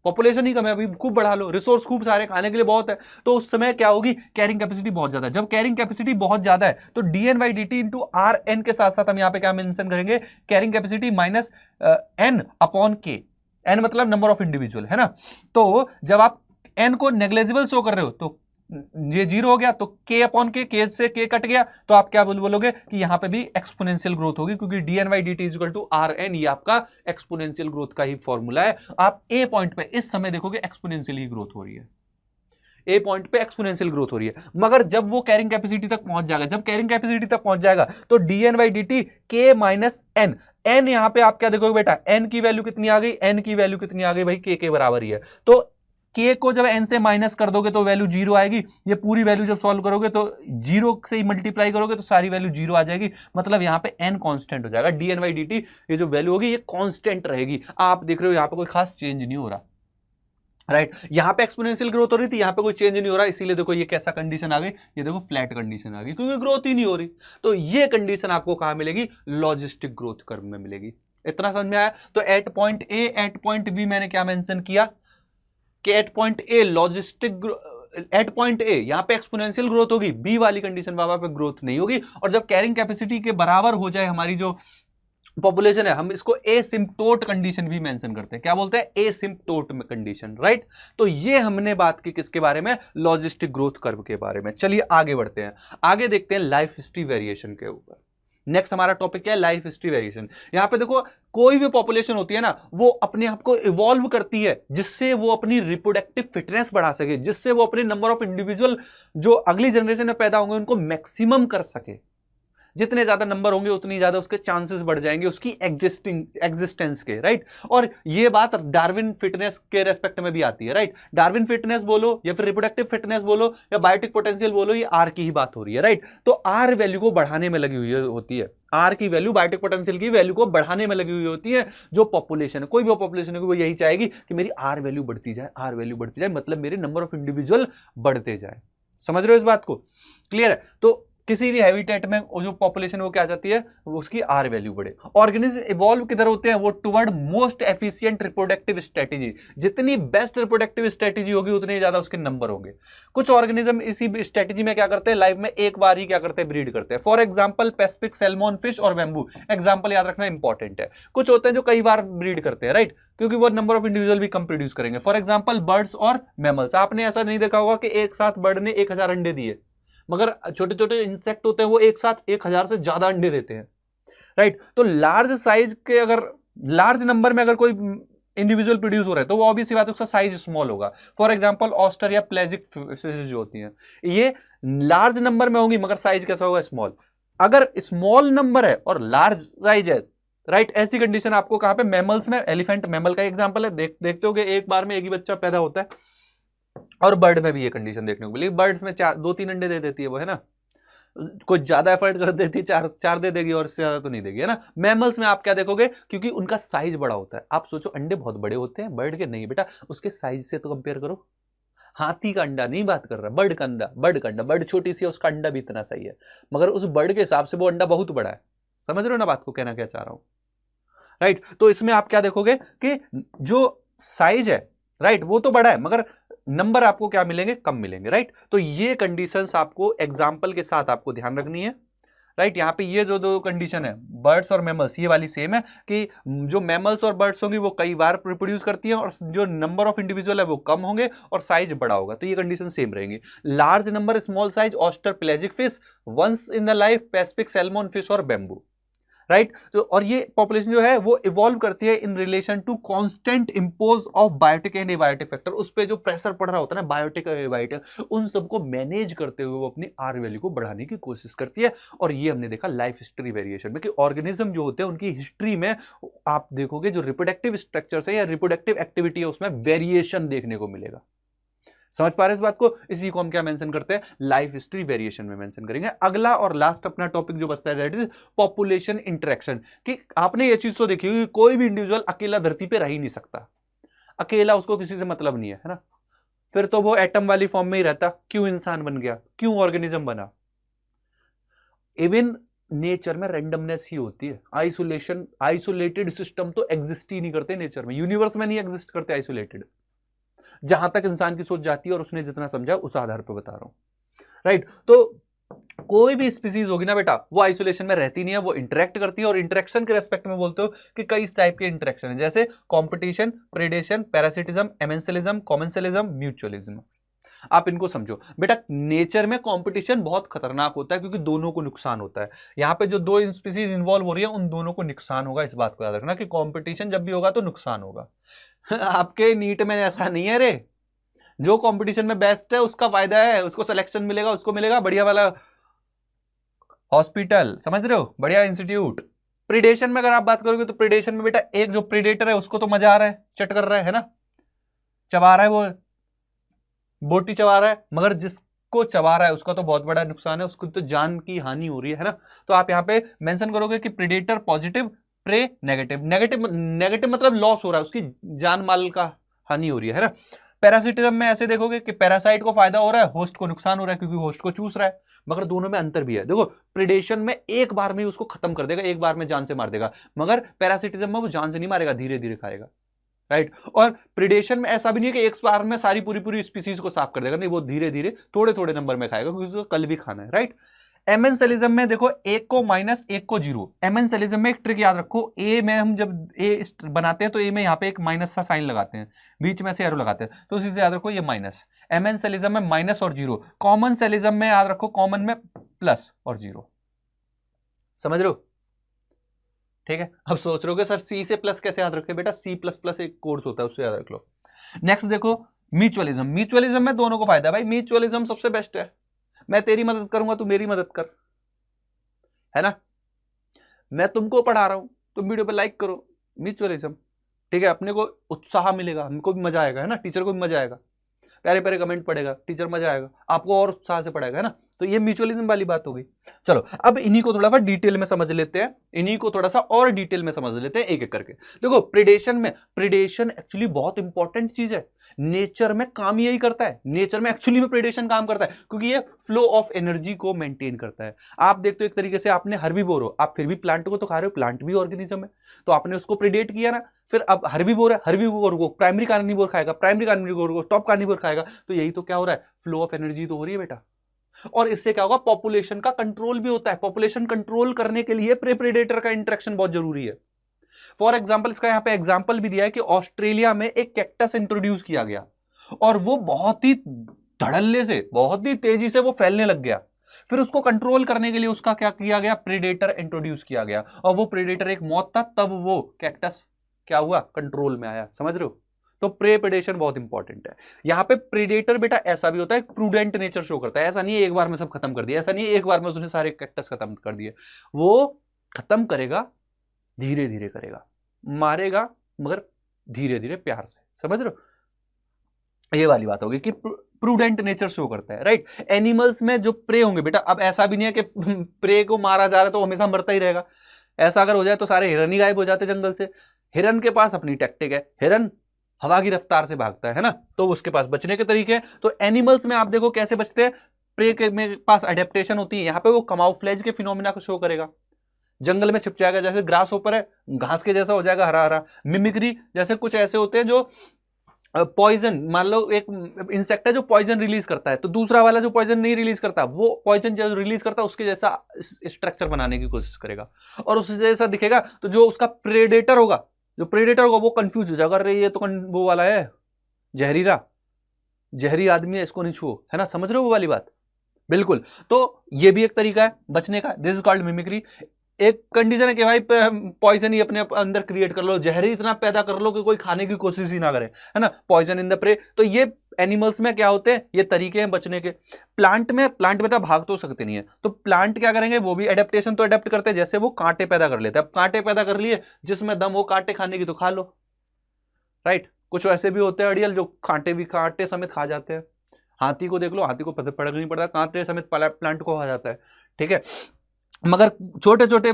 पॉपुलेशन ही कम है, अभी खूब बढ़ा लो, रिसोर्स खूब सारे, खाने के लिए बहुत है, तो उस समय क्या होगी, कैरिंग कैपेसिटी बहुत ज्यादा है। जब कैरिंग कैपेसिटी बहुत ज्यादा है तो dn/dt इंटू आर एन के साथ साथ हम यहाँ पे क्या मेंशन करेंगे, carrying capacity minus n upon के। n मतलब नंबर ऑफ इंडिविजुअल, है ना। तो जब आप n को नेग्लेजिबल शो कर रहे हो तो ये 0 हो गया, तो k अपॉन के से k कट गया, तो आप क्या बोलोगे कि यहां पे भी एक्सपोनेंशियल ग्रोथ होगी, क्योंकि dn/dt is equal to rn, ये आपका एक्सपोनेंशियल ग्रोथ का ही फॉर्मूला है। आप ए पॉइंट पे इस समय देखोगे एक्सपोनेंशियल ही ग्रोथ हो रही है, ए पॉइंट पे एक्सपोनेंशियल ग्रोथ हो रही है। मगर जब वो कैरिंग कैपेसिटी तक पहुंच जाएगा, जब कैरिंग कैपेसिटी तक पहुंच जाएगा तो dn/dt k minus n, n यहां पे आप क्या देखोगे बेटा, n की वैल्यू कितनी आ गई, n की वैल्यू कितनी आ गई भाई, k के बराबर ही है। तो के को जब एन से माइनस कर दोगे तो वैल्यू 0 आएगी, ये पूरी वैल्यू जब सॉल्व करोगे तो 0 से ही मल्टीप्लाई करोगे तो सारी वैल्यू 0 आ जाएगी, मतलब यहाँ पे n कांस्टेंट हो जाएगा, D N by D T, ये जो वैल्यू होगी ये कांस्टेंट रहेगी। आप देख रहे हो यहाँ पे कोई खास चेंज नहीं हो रहा, राइट यहाँ पे एक्सपोनेंशियल ग्रोथ हो रही थी, यहाँ पे कोई चेंज नहीं हो रहा, इसीलिए देखो ये कैसा कंडीशन आ गई, ये देखो फ्लैट कंडीशन आ गई, क्योंकि ग्रोथ ही नहीं हो रही। तो ये कंडीशन आपको कहां मिलेगी, लॉजिस्टिक ग्रोथ कर्व में मिलेगी। इतना समझ में आया? तो at point A at point B मैंने क्या मेंशन किया कि at point A logistic, at point A यहां पे एक्सपोनेंशियल ग्रोथ होगी, बी वाली कंडीशन बाबा पे ग्रोथ नहीं होगी, और जब कैरिंग कैपेसिटी के बराबर हो जाए हमारी जो पॉपुलेशन है, हम इसको एसिम्प्टोट कंडीशन भी मेंशन करते हैं। क्या बोलते हैं? Asymptote condition, right. तो ये हमने बात की किसके बारे में, लॉजिस्टिक ग्रोथ कर्व के बारे में। चलिए आगे बढ़ते हैं, आगे देखते हैं लाइफ हिस्ट्री वेरिएशन के ऊपर। नेक्स्ट हमारा टॉपिक क्या है, लाइफ हिस्ट्री वेरिएशन। यहां पे देखो कोई भी पॉपुलेशन होती है ना, वो अपने आप को इवॉल्व करती है जिससे वो अपनी रिप्रोडक्टिव फिटनेस बढ़ा सके, जिससे वो अपने नंबर ऑफ इंडिविजुअल जो अगली जनरेशन में पैदा होंगे उनको मैक्सिमम कर सके। जितने ज्यादा नंबर होंगे उतनी ज्यादा उसके चांसेस बढ़ जाएंगे उसकी एग्जिस्टेंस के, राइट। और ये बात डार्विन फिटनेस के रेस्पेक्ट में भी आती है, राइट। डार्विन फिटनेस बोलो या फिर रिप्रोडक्टिव फिटनेस बोलो या बायोटिक पोटेंशियल बोलो, ये आर की ही बात हो रही है, राइट। तो आर वैल्यू को बढ़ाने में लगी हुई होती है, आर की वैल्यू बायोटिक पोटेंशियल की वैल्यू को बढ़ाने में लगी हुई होती है। जो पॉपुलेशन है, कोई भी पॉपुलेशन है, वो यही चाहेगी कि मेरी आर वैल्यू बढ़ती जाए, आर वैल्यू बढ़ती जाए, मतलब मेरे नंबर ऑफ इंडिविजुअल बढ़ते जाए। समझ रहे हो इस बात को? क्लियर है? तो किसी भी हैबिटेट में जो पॉपुलेशन वो क्या जाती है, उसकी आर वैल्यू बढ़े। ऑर्गेनिज्म इवॉल्व किधर होते हैं, वो toward most efficient reproductive strategy. जितनी बेस्ट रिप्रोडक्टिव स्ट्रेटेजी होगी उतने ज्यादा उसके नंबर होंगे। कुछ ऑर्गेनिज्म इसी स्ट्रेटेजी में क्या करते हैं, लाइफ में एक बार ही क्या करते हैं, ब्रीड करते हैं। For example Pacific salmon fish और बैम्बू, एग्जाम्पल याद रखना इंपॉर्टेंट है। कुछ होते हैं जो कई बार ब्रीड करते हैं, राइट, क्योंकि वो नंबर ऑफ इंडिविजुअल भी कम प्रोड्यूस करेंगे। फॉर एग्जाम्पल बर्ड्स और मैमल्स। आपने ऐसा नहीं देखा होगा कि एक साथ बर्ड ने 1000 अंडे दिए, मगर छोटे छोटे इंसेक्ट होते हैं वो एक साथ 1000 से ज्यादा अंडे देते हैं, राइट। तो लार्ज साइज के, अगर लार्ज नंबर में अगर कोई इंडिविजुअल प्रोड्यूस हो रहा है तो वो ऑब्वियस सी बात है उसका साइज स्मॉल होगा। फॉर एग्जांपल ऑस्टर या प्लेजिक फिशेस जो होती हैं ये लार्ज नंबर में होंगी मगर साइज कैसा होगा, स्मॉल। अगर स्मॉल नंबर है और लार्ज साइज है, राइट, ऐसी कंडीशन आपको कहां पे, मैमल्स में, एलिफेंट मैमल का एग्जांपल है। देखते हो कि एक बार में एक ही बच्चा पैदा होता है, और बर्ड में भी ये कंडीशन देखने को मिली। बर्ड्स में 2-3 अंडे दे देती है वो, है ना, कुछ ज्यादा एफर्ट कर देती है, 4 दे देगी और इससे ज्यादा तो नहीं देगी, है ना। मैमल्स में आप क्या देखोगे, क्योंकि उनका साइज बड़ा होता है। आप सोचो अंडे बहुत बड़े होते हैं, बर्ड के नहीं बेटा, उसके साइज से तो कंपेयर करो। हाथी का अंडा नहीं बात कर रहा, बर्ड का अंडा, बर्ड छोटी सी है, उसका अंडा भी इतना सही है, मगर उस बर्ड के हिसाब से वो अंडा बहुत बड़ा है। समझ रहे हो ना बात को, कहना क्या चाह रहा हूं, राइट। तो इसमें आप क्या देखोगे कि जो साइज है, राइट, वो तो बड़ा है मगर नंबर आपको क्या मिलेंगे, कम मिलेंगे, राइट। तो ये कंडीशंस आपको एग्जांपल के साथ आपको ध्यान रखनी है, राइट। यहाँ पे ये जो दो कंडीशन है बर्ड्स और मैमल्स, ये वाली सेम है कि जो मैमल्स और बर्ड्स होंगी वो कई बार रिप्रोड्यूस करती हैं और जो नंबर ऑफ इंडिविजुअल है वो कम होंगे और साइज बड़ा होगा, तो ये कंडीशन सेम रहेंगी। Large number small size oyster pelagic fish, once in the life Pacific salmon fish और बैम्बू, राइट। तो और ये पॉपुलेशन जो है वो इवॉल्व करती है in relation to constant impose of biotic and abiotic factor. उस पे जो प्रेशर पड़ रहा होता है ना, बायोटिक और एबायोटिक, उन सबको मैनेज करते हुए वो अपनी आर वैल्यू को बढ़ाने की कोशिश करती है। और ये हमने देखा लाइफ हिस्ट्री वेरिएशन में कि ऑर्गेनिज्म जो होते हैं उनकी हिस्ट्री में आप देखोगे जो रिप्रोडक्टिव स्ट्रक्चर है या रिप्रोडक्टिव एक्टिविटी है उसमें वेरिएशन देखने को मिलेगा। समझ पा रहे इस बात को? इसी को हम क्या मेंशन करते हैं, लाइफ हिस्ट्री वेरिएशन में मेंशन करेंगे। अगला और लास्ट अपना टॉपिक जो बचता है दैट इज पॉपुलेशन इंटरेक्शन। कि आपने ये चीज तो देखी होगी, कोई भी इंडिविजुअल अकेला धरती पे रह ही नहीं सकता, अकेला उसको किसी से मतलब नहीं है, है ना। फिर तो वो एटम वाली फॉर्म में ही रहता, क्यों इंसान बन गया, क्यों ऑर्गेनिज्म बना। इवन नेचर में रेंडमनेस ही होती है, आइसोलेटेड सिस्टम तो एग्जिस्ट ही नहीं करते नेचर में, यूनिवर्स में नहीं एग्जिस्ट करते आइसोलेटेड, जहां तक इंसान की सोच जाती है और उसने जितना समझा उस आधार पर बता रहा हूं, राइट। तो कोई भी स्पीसीज होगी ना बेटा, वो आइसोलेशन में रहती नहीं है, वो इंटरेक्ट करती है। और इंटरेक्शन के रेस्पेक्ट में बोलते हो कि कई टाइप के इंटरेक्शन है, जैसे competition, predation, parasitism, amensalism, commensalism, mutualism. आप इनको समझो बेटा। नेचर में कंपटीशन बहुत खतरनाक होता है क्योंकि दोनों को नुकसान होता है। यहाँ पे जो दो स्पीसीज इन्वॉल्व हो रही है उन दोनों को नुकसान होगा, इस बात को याद रखना कि कंपटीशन जब भी होगा तो नुकसान होगा। आपके नीट में ऐसा नहीं है रे, जो कंपटीशन में बेस्ट है उसका फायदा है, उसको सिलेक्शन मिलेगा, उसको मिलेगा बढ़िया वाला हॉस्पिटल, समझ रहे हो, बढ़िया इंस्टीट्यूट। प्रीडेशन में अगर आप बात करोगे तो प्रीडेशन में बेटा एक जो प्रीडेटर है उसको तो मजा आ रहा है, चट कर रहा है ना, चबा रहा है वो, बोटी चबा रहा है, मगर जिसको चबा रहा है उसका तो बहुत बड़ा नुकसान है, उसको तो जान की हानि हो रही है ना। तो आप यहाँ पे मेंशन करोगे कि predator positive, prey negative. Negative negative मतलब लॉस हो रहा है, उसकी जान माल का हानि हो रही है ना। पैरासिटिज्म में ऐसे देखोगे कि पैरासाइट को फायदा हो रहा है, होस्ट को नुकसान हो रहा है क्योंकि होस्ट को चूस रहा है। मगर दोनों में अंतर भी है। देखो प्रिडेशन में एक बार में उसको खत्म कर देगा, एक बार में जान से मार देगा, मगर पैरासिटिज्म में वो जान से नहीं मारेगा, धीरे धीरे खाएगा, राइट। और प्रिडेशन में ऐसा भी नहीं है कि एक बार में सारी पूरी पूरी स्पीसीज को साफ कर देगा, नहीं, वो धीरे धीरे थोड़े थोड़े नंबर में खाएगा क्योंकि उसको कल भी खाना है, राइट। एमेंसेलिज्म में देखो एक को माइनस एक को जीरो। एमेंसेलिज्म में एक ट्रिक याद रखो, ए में हम जब ए बनाते हैं तो ए में यहाँ पे एक माइनस का साइन लगाते हैं, बीच में से एरो लगाते हैं, तो उसी से याद रखो ये माइनस। एमेंसेलिज्म में माइनस और जीरो। कॉमन सेलिज्म में याद रखो कॉमन में प्लस और जीरो। समझ रहे हो? ठीक है। अब सोच रहे हो सर सी से प्लस कैसे याद रखे? बेटा सी प्लस प्लस एक कोर्स होता है, उससे याद रख लो। नेक्स्ट देखो म्यूचुअलिज्म। म्यूचुअलिज्म में दोनों को फायदा है भाई, म्यूचुअलिज्म सबसे बेस्ट है। मैं तेरी मदद करूंगा, तू मेरी मदद कर, है ना। मैं तुमको पढ़ा रहा हूं, तुम वीडियो पे लाइक करो, म्यूचुअलिज्म। ठीक है, अपने को उत्साह मिलेगा, हमको भी मजा आएगा, है ना, टीचर को भी मजा आएगा, प्यारे प्यारे कमेंट पड़ेगा, टीचर मजा आएगा, आपको और उत्साह से पढ़ाएगा, है ना। तो ये म्यूचुअलिज्म वाली बात हो गई। चलो अब इन्हीं को थोड़ा सा डिटेल में समझ लेते हैं, इन्हीं को थोड़ा सा और डिटेल में समझ लेते हैं एक एक करके। देखो प्रिडेशन में, प्रिडेशन एक्चुअली बहुत इंपॉर्टेंट चीज है, नेचर में काम यही करता है, नेचर में एक्चुअली में प्रिडेशन काम करता है क्योंकि ये फ्लो ऑफ एनर्जी को मेंटेन करता है। आप देखते हो एक तरीके से आपने हर्बीवोर हो, आप फिर भी प्लांट को तो खा रहे हो, प्लांट भी ऑर्गेनिज्म है, तो आपने उसको प्रिडेट किया ना। फिर अब हर्बीवोर है, हर्बीवोर को प्राइमरी कार्निवोर खाएगा, प्राइमरी कार्निवोर को टॉप कार्निवोर खाएगा, तो यही तो क्या हो रहा है, फ्लो ऑफ एनर्जी तो हो रही है बेटा। और इससे क्या होगा, पॉपुलेशन का कंट्रोल भी होता है। पॉपुलेशन कंट्रोल करने के लिए प्रे प्रेडेटर का इंटरेक्शन बहुत जरूरी है। फॉर एग्जाम्पल, इसका यहां पे एग्जाम्पल भी दिया है कि ऑस्ट्रेलिया में एक कैक्टस इंट्रोड्यूस किया गया और वो बहुत ही धड़ल्ले से, बहुत ही तेजी से वो फैलने लग गया। फिर उसको कंट्रोल करने के लिए उसका क्या किया गया, प्रेडेटर इंट्रोड्यूस किया गया, और वो प्रेडेटर एक मौत था, तब वो कैक्टस क्या हुआ, कंट्रोल में आया। समझ रहे हो? तो प्रे प्रेडेशन बहुत इंपॉर्टेंट है। यहां पे प्रेडेटर बेटा ऐसा भी होता है, प्रूडेंट नेचर शो करता है। ऐसा नहीं है एक बार में सब खत्म कर दिया, ऐसा नहीं है एक बार में उसने सारे कैक्टस खत्म कर दिए। वो खत्म करेगा, धीरे धीरे करेगा, मारेगा मगर धीरे धीरे प्यार से। समझ रहे हो? ये वाली बात होगी कि प्रूडेंट नेचर शो करता है, राइट। एनिमल्स में जो प्रे होंगे बेटा, अब ऐसा भी नहीं है कि प्रे को मारा जा रहा है तो हमेशा मरता ही रहेगा। ऐसा अगर हो जाए तो सारे हिरन ही गायब हो जाते जंगल से। हिरन के पास अपनी टैक्टिक है, हिरन हवा की रफ्तार से भागता है ना, तो उसके पास बचने के तरीके हैं। तो एनिमल्स में आप देखो कैसे बचते हैं, प्रे के में पास एडेप्टेशन होती है। यहाँ पे वो कमाउफ्लेज के फिनोमिना को शो करेगा, जंगल में छिप जाएगा, जैसे ग्रास ऊपर है घास के जैसा हो जाएगा, हरा हरा। मिमिक्री जैसे कुछ ऐसे होते हैं जो पॉइजन, मान लो एक इंसेक्ट है जो पॉइजन रिलीज करता है, तो दूसरा वाला जो पॉइजन नहीं रिलीज करता, वो पॉइजन जो रिलीज करता है उसके जैसा स्ट्रक्चर बनाने की कोशिश करेगा और उससे जैसा दिखेगा। तो जो उसका प्रेडेटर होगा, जो प्रेडेटर होगा वो कंफ्यूज हो जाएगा, अरे ये तो वो वाला है जहरीला, जहरी आदमी है, इसको नहीं छुओ, है ना। समझ रहे हो वो वाली बात? बिल्कुल। तो ये भी एक तरीका है बचने का, दिस इज कॉल्ड मिमिक्री। एक कंडीशन है कि भाई पॉइजन ही अपने अंदर क्रिएट कर लो, जहरी इतना पैदा कर लो कि कोई खाने की कोशिश ही ना करे, है ना, पॉइजन इन द प्रे। तो ये एनिमल्स में क्या होते हैं, ये तरीके हैं बचने के। प्लांट में, प्लांट बेटा भाग तो सकते नहीं है, तो प्लांट क्या करेंगे, वो भी एडेप्टेशन तो एडेप्ट करते हैं, जैसे वो कांटे पैदा कर लेते हैं। अब कांटे पैदा कर लिए, जिसमें दम हो कांटे खाने की तो खा लो, राइट। कुछ ऐसे भी होते हैं अड़ियल जो कांटे भी कांटे समेत खा जाते हैं। हाथी को देख लो, हाथी को फर्क नहीं पड़ता, कांटे समेत प्लांट को खा जाता है, ठीक है। मगर छोटे छोटे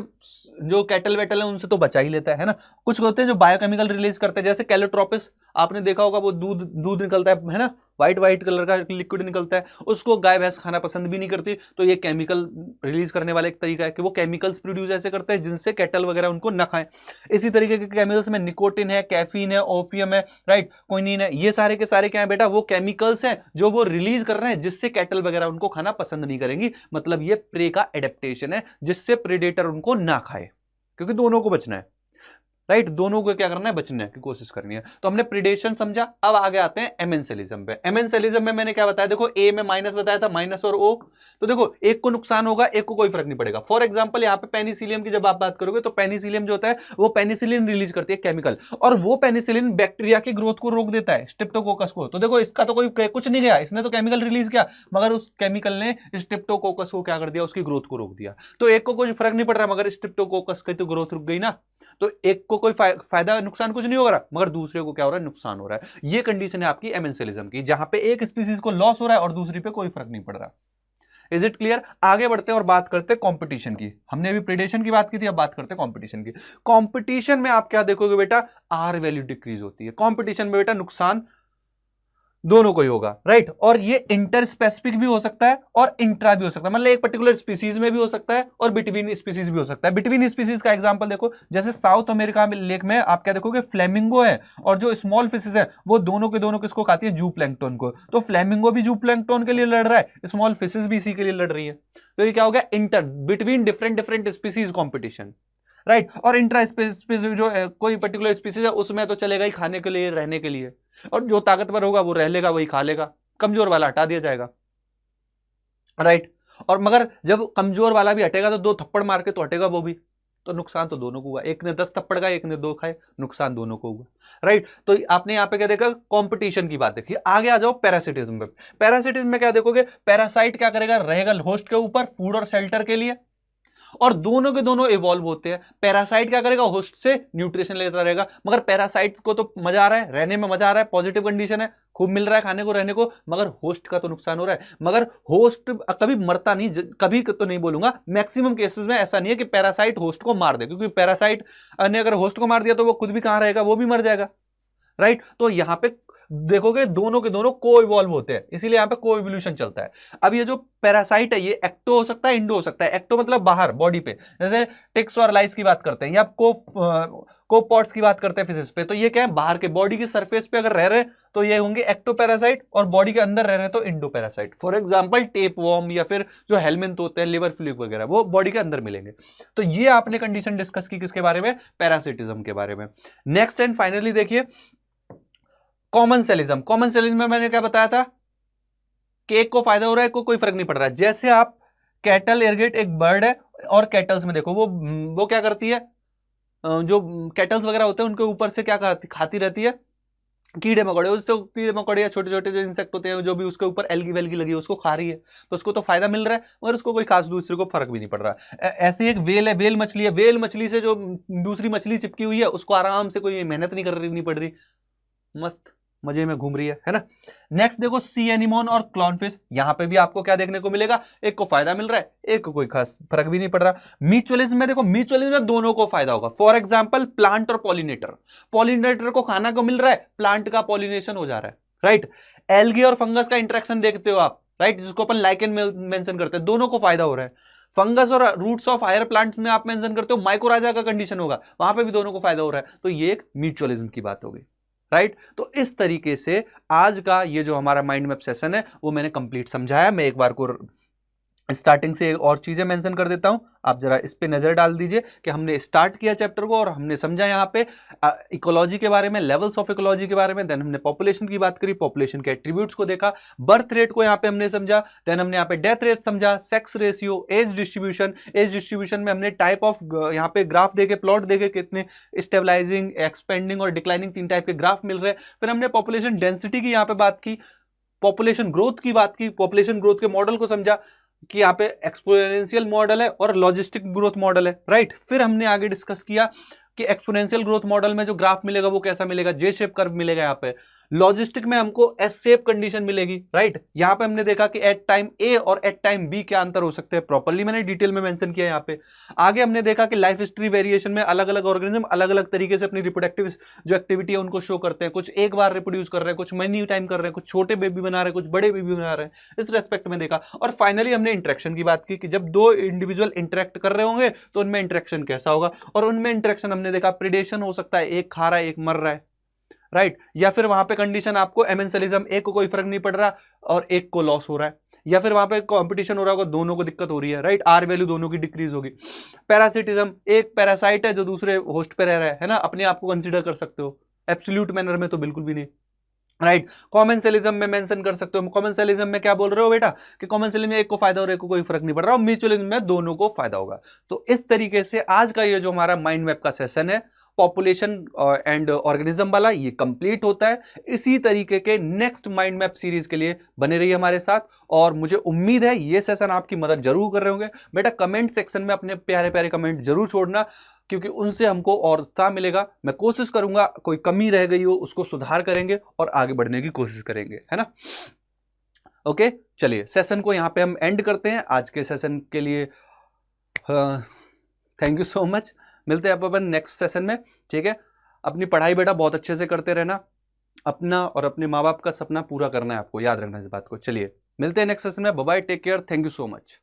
जो कैटल वेटल है उनसे तो बचा ही लेता है ना। कुछ होते हैं जो बायोकेमिकल रिलीज करते हैं, जैसे कैलोट्रोपिस, आपने देखा होगा, वो दूध निकलता है ना, व्हाइट व्हाइट कलर का लिक्विड निकलता है, उसको गाय भैंस खाना पसंद भी नहीं करती। तो ये केमिकल रिलीज करने वाला एक तरीका है कि वो केमिकल्स प्रोड्यूस ऐसे करते हैं जिनसे कैटल वगैरह उनको न खाएं। इसी तरीके के केमिकल्स में निकोटिन है, कैफीन है, ओपियम है, राइट, क्विनीन है, ये सारे के सारे क्या है बेटा, वो केमिकल्स हैं जो वो रिलीज कर रहे हैं जिससे कैटल वगैरह उनको खाना पसंद नहीं करेंगी। मतलब ये प्रे का एडेप्टेशन है जिससे प्रेडेटर उनको ना खाए, क्योंकि दोनों को बचना है, राइट, दोनों को क्या करना है, बचने की कोशिश करनी है। तो हमने प्रिडेशन समझा। अब आगे आते हैं एमेंसेलिज्म पे। एमेंसेलिज्म में मैंने क्या बताया, देखो ए में माइनस बताया था, माइनस और ओ, तो देखो एक को नुकसान होगा, एक को कोई फर्क नहीं पड़ेगा। फॉर एग्जांपल यहाँ पे पेनिसिलियम की जब आप बात करोगे तो पेनिसिलियम जो होता है वो पेनिसिलिन रिलीज करती है केमिकल, और वो पेनिसिलिन बैक्टीरिया की ग्रोथ को रोक देता है, स्ट्रेप्टोकोकस को। तो देखो इसका तो कोई कुछ नहीं गया, इसने तो केमिकल रिलीज किया, मगर उस केमिकल ने स्ट्रेप्टोकोकस को क्या कर दिया, उसकी ग्रोथ को रोक दिया। तो एक को कोई फर्क नहीं पड़ रहा, मगर स्ट्रेप्टोकोकस की तो ग्रोथ रुक गई ना। तो एक को कोई फायदा नुकसान कुछ नहीं हो रहा, मगर दूसरे को क्या हो रहा है, नुकसान हो रहा है। ये कंडीशन है आपकी एमेंशियलिज्म की, जहां पे एक स्पीसीज को लॉस हो रहा है और दूसरी पे कोई फर्क नहीं पड़ रहा। Is it clear? आगे बढ़ते हैं और बात करते हैं कंपटीशन की। हमने अभी प्रेडेशन की बात की थी, अब बात करते हैं कंपटीशन की। कंपटीशन में आप क्या देखोगे बेटा, आर वैल्यू डिक्रीज होती है। कंपटीशन में बेटा नुकसान दोनों को ही होगा, राइट। और ये इंटर स्पेसिफिक भी हो सकता है और इंट्रा भी हो सकता है, मतलब एक पर्टिकुलर स्पीसीज में भी हो सकता है और बिटवीन स्पीसीज भी हो सकता है। बिटवीन स्पीसीज का एग्जांपल देखो, जैसे साउथ अमेरिका में लेक में आप क्या देखोगे, फ्लेमिंगो है और जो स्मॉल फिशेज है वो दोनों के दोनों किसको खाती है, जू प्लैंक्टन को। तो फ्लेमिंगो भी जू प्लैंक्टन के लिए लड़ रहा है, स्मॉल फिशेज भी इसी के लिए लड़ रही है। तो ये क्या हो गया, inter, between different different species competition, right. और इंट्रा स्पीसीज जो कोई पर्टिकुलर स्पीसीज है उसमें तो चलेगा ही खाने के लिए, रहने के लिए, और जो ताकतवर होगा वो रह लेगा, वही खा लेगा, कमजोर वाला हटा दिया जाएगा, राइट। और मगर जब कमजोर वाला भी हटेगा तो 2 थप्पड़ मार के तो हटेगा वो भी, तो नुकसान तो दोनों को हुआ। एक ने 10 थप्पड़ खाए, एक ने 2 खाए, नुकसान दोनों को हुआ, राइट। तो आपने यहां पे क्या देखा, कंपटीशन की बात देखी। आगे आ जाओ पैरासिटिज्म पे। पैरासिटिज्म में क्या देखोगे, पैरासाइट क्या करेगा, रहेगा होस्ट के ऊपर फूड और शेल्टर के लिए, और दोनों के दोनों इवॉल्व होते हैं। पैरासाइट क्या करेगा, होस्ट से न्यूट्रिशन लेता रहेगा, मगर पैरासाइट को तो मजा आ रहा है, रहने में मजा आ रहा है, पॉजिटिव कंडीशन है, खूब मिल रहा है खाने को, रहने को, मगर होस्ट का तो नुकसान हो रहा है। मगर होस्ट कभी मरता नहीं, कभी तो नहीं बोलूंगा, मैक्सिमम केसेस में ऐसा नहीं है कि पैरासाइट होस्ट को मार दे, क्योंकि पैरासाइट ने अगर होस्ट को मार दिया तो वो खुद भी कहां रहेगा, वो भी मर जाएगा, राइट। तो यहां पे देखोगे दोनों के दोनों को इवॉल्व होते हैं, इसीलिए यहां पे को इवोल्यूशन चलता है। अब ये जो पैरासाइट है ये एक्टो हो सकता है, इंडो हो सकता है। एक्टो मतलब बाहर बॉडी पे, जैसे टिक्स और लाइस की बात करते हैं, या कोपॉट्स की बात करते हैं फिजिक्स पे, तो ये क्या है, बाहर के बॉडी की सरफेस पे अगर रह रहे तो ये होंगे एक्टो पैरासाइट, और बॉडी के अंदर रह रहे तो Indo parasite. For example tape warm या फिर जो हेलमिंथ होते हैं, लिवर फ्लूक वगैरह, वो बॉडी के अंदर मिलेंगे। तो ये आपने कंडीशन डिस्कस की किसके बारे में, पैरासिटिज्म के बारे में। नेक्स्ट एंड फाइनली देखिए कॉमनसेलिज्म। कॉमनसेलिज्म में मैंने क्या बताया था कि एक को फायदा हो रहा है, को कोई फर्क नहीं पड़ रहा है। जैसे आप कैटल एयरगेट एक बर्ड है, और कैटल्स में देखो वो क्या करती है, जो कैटल्स वगैरह होते हैं उनके ऊपर से क्या खाती रहती है, कीड़े मकोड़े। उससे कीड़े मकोड़े या छोटे छोटे जो इंसेक्ट होते हैं, जो भी उसके ऊपर एल्गी वेल्गी लगी है, उसको खा रही है, तो उसको तो फायदा मिल रहा है, मगर उसको कोई खास दूसरे को फर्क भी नहीं पड़ रहा। ऐसे एक वेल है, वेल मछली है, वेल मछली से जो दूसरी मछली चिपकी हुई है उसको आराम से कोई मेहनत नहीं पड़ रही, मस्त मजे में घूम रही है ना। नेक्स्ट देखो सी एनिमोन और क्लॉनफिश, यहां पे भी आपको क्या देखने को मिलेगा, एक को फायदा मिल रहा है, एक को कोई खास फर्क भी नहीं पड़ रहा। म्यूचुअलिज्म में देखो, म्यूचुअलिज्म में दोनों को फायदा होगा। फॉर एग्जांपल प्लांट और पॉलिनेटर, पॉलिनेटर को खाना को मिल रहा है, प्लांट का पॉलिनेशन हो जा रहा है, राइट। एल्गी और फंगस का इंटरेक्शन देखते हो आप, राइट, जिसको अपन लाइकेन में मेंशन करते हैं, दोनों को फायदा हो रहा है। फंगस और रूट्स ऑफ हायर प्लांट्स में आप मेंशन करते हो माइकोराजा का कंडीशन होगा, वहां पे भी दोनों को फायदा हो रहा है, तो ये एक म्यूचुअलिज्म की बात होगी, राइट। तो इस तरीके से आज का ये जो हमारा माइंड मैप सेशन है वो मैंने कंप्लीट समझाया। मैं एक बार को स्टार्टिंग से और चीजें मेंशन कर देता हूं, आप जरा इस पे नजर डाल दीजिए कि हमने स्टार्ट किया चैप्टर को और हमने समझा यहाँ पे इकोलॉजी के बारे में, लेवल्स ऑफ इकोलॉजी के बारे में, देन हमने पॉपुलेशन की बात करी, पॉपुलेशन के एट्रीब्यूट्स को देखा, बर्थ रेट को यहाँ पे हमने समझा, देन हमने यहाँ पे डेथ रेट समझा, सेक्स रेशियो, एज डिस्ट्रीब्यूशन में हमने टाइप ऑफ यहाँ पे ग्राफ देखे, प्लॉट देखे, कितने स्टेबलाइजिंग, एक्सपेंडिंग और डिक्लाइनिंग 3 टाइप के ग्राफ मिल रहे हैं। फिर हमने पॉपुलेशन डेंसिटी की यहाँ पे बात की, पॉपुलेशन ग्रोथ की बात की, पॉपुलेशन ग्रोथ के मॉडल को समझा कि यहाँ पे एक्सपोनेंशियल मॉडल है और लॉजिस्टिक ग्रोथ मॉडल है, राइट। फिर हमने आगे डिस्कस किया कि एक्सपोनेंशियल ग्रोथ मॉडल में जो ग्राफ मिलेगा वो कैसा मिलेगा, जे शेप कर्व मिलेगा यहाँ पे। लॉजिस्टिक में हमको एस शेप कंडीशन मिलेगी, राइट। यहाँ पे हमने देखा कि एट टाइम ए और एट टाइम बी क्या अंतर हो सकते हैं, प्रॉपर्ली मैंने डिटेल में मेंशन किया यहाँ पे। आगे हमने देखा कि लाइफ हिस्ट्री वेरिएशन में अलग अलग ऑर्गेनिज्म अलग अलग तरीके से अपनी रिप्रोडक्टिव जो एक्टिविटी है उनको शो करते हैं, कुछ एक बार रिप्रोड्यूस कर रहे हैं, कुछ मनी टाइम कर रहे हैं, कुछ छोटे बेबी बना रहे हैं, कुछ बड़े बेबी बना रहे हैं, इस रेस्पेक्ट में देखा। और फाइनली हमने इंटरेक्शन की बात की कि जब 2 इंडिविजुअल इंटरेक्ट कर रहे होंगे तो उनमें इंटरेक्शन कैसा होगा, और उनमें इंटरेक्शन हमने देखा प्रेडेशन हो सकता है, एक खा रहा है एक मर रहा है, राइट। या फिर वहां पे कंडीशन आपको एमेंशियलिज्म, एक को कोई फर्क नहीं पड़ रहा और एक को लॉस हो रहा है, या फिर वहां पे कंपटीशन हो रहा होगा, दोनों को दिक्कत हो रही है, राइट, आर वैल्यू दोनों की डिक्रीज होगी। पैरासिटिज्म, एक पैरासाइट है जो दूसरे होस्ट पे रह रहा है ना, अपने आप को कंसीडर कर सकते हो, एब्सोल्यूट मैनर में तो बिल्कुल भी नहीं, राइट। कॉमनसेलिज्म में मेंशन कर सकते हो। कॉमनसेलिज्म में क्या बोल रहे हो बेटा कि कॉमनसेलिज्म में एक को फायदा हो रहा है, कोई फर्क नहीं पड़ रहा, और म्यूचुअलिज्म में दोनों को फायदा होगा। तो इस तरीके से आज का ये जो हमारा माइंड मैप का सेशन है पॉपुलेशन एंड ऑर्गेनिज्म वाला ये कंप्लीट होता है। इसी तरीके के नेक्स्ट माइंड मैप सीरीज के लिए बने रहिए हमारे साथ, और मुझे उम्मीद है ये सेशन आपकी मदद जरूर कर रहे होंगे। बेटा कमेंट सेक्शन में अपने प्यारे प्यारे कमेंट जरूर छोड़ना, क्योंकि उनसे हमको और उत्साह मिलेगा। मैं कोशिश करूंगा कोई कमी रह गई हो उसको सुधार करेंगे और आगे बढ़ने की कोशिश करेंगे, है ना। ओके, चलिए सेशन को यहां पे हम एंड करते हैं आज के सेशन के लिए। Thank you so much. मिलते हैं अपन नेक्स्ट सेशन में, ठीक है। अपनी पढ़ाई बेटा बहुत अच्छे से करते रहना, अपना और अपने माँ बाप का सपना पूरा करना है आपको, याद रखना इस बात को। चलिए मिलते हैं नेक्स्ट सेशन में, bye bye, take care, thank you so much.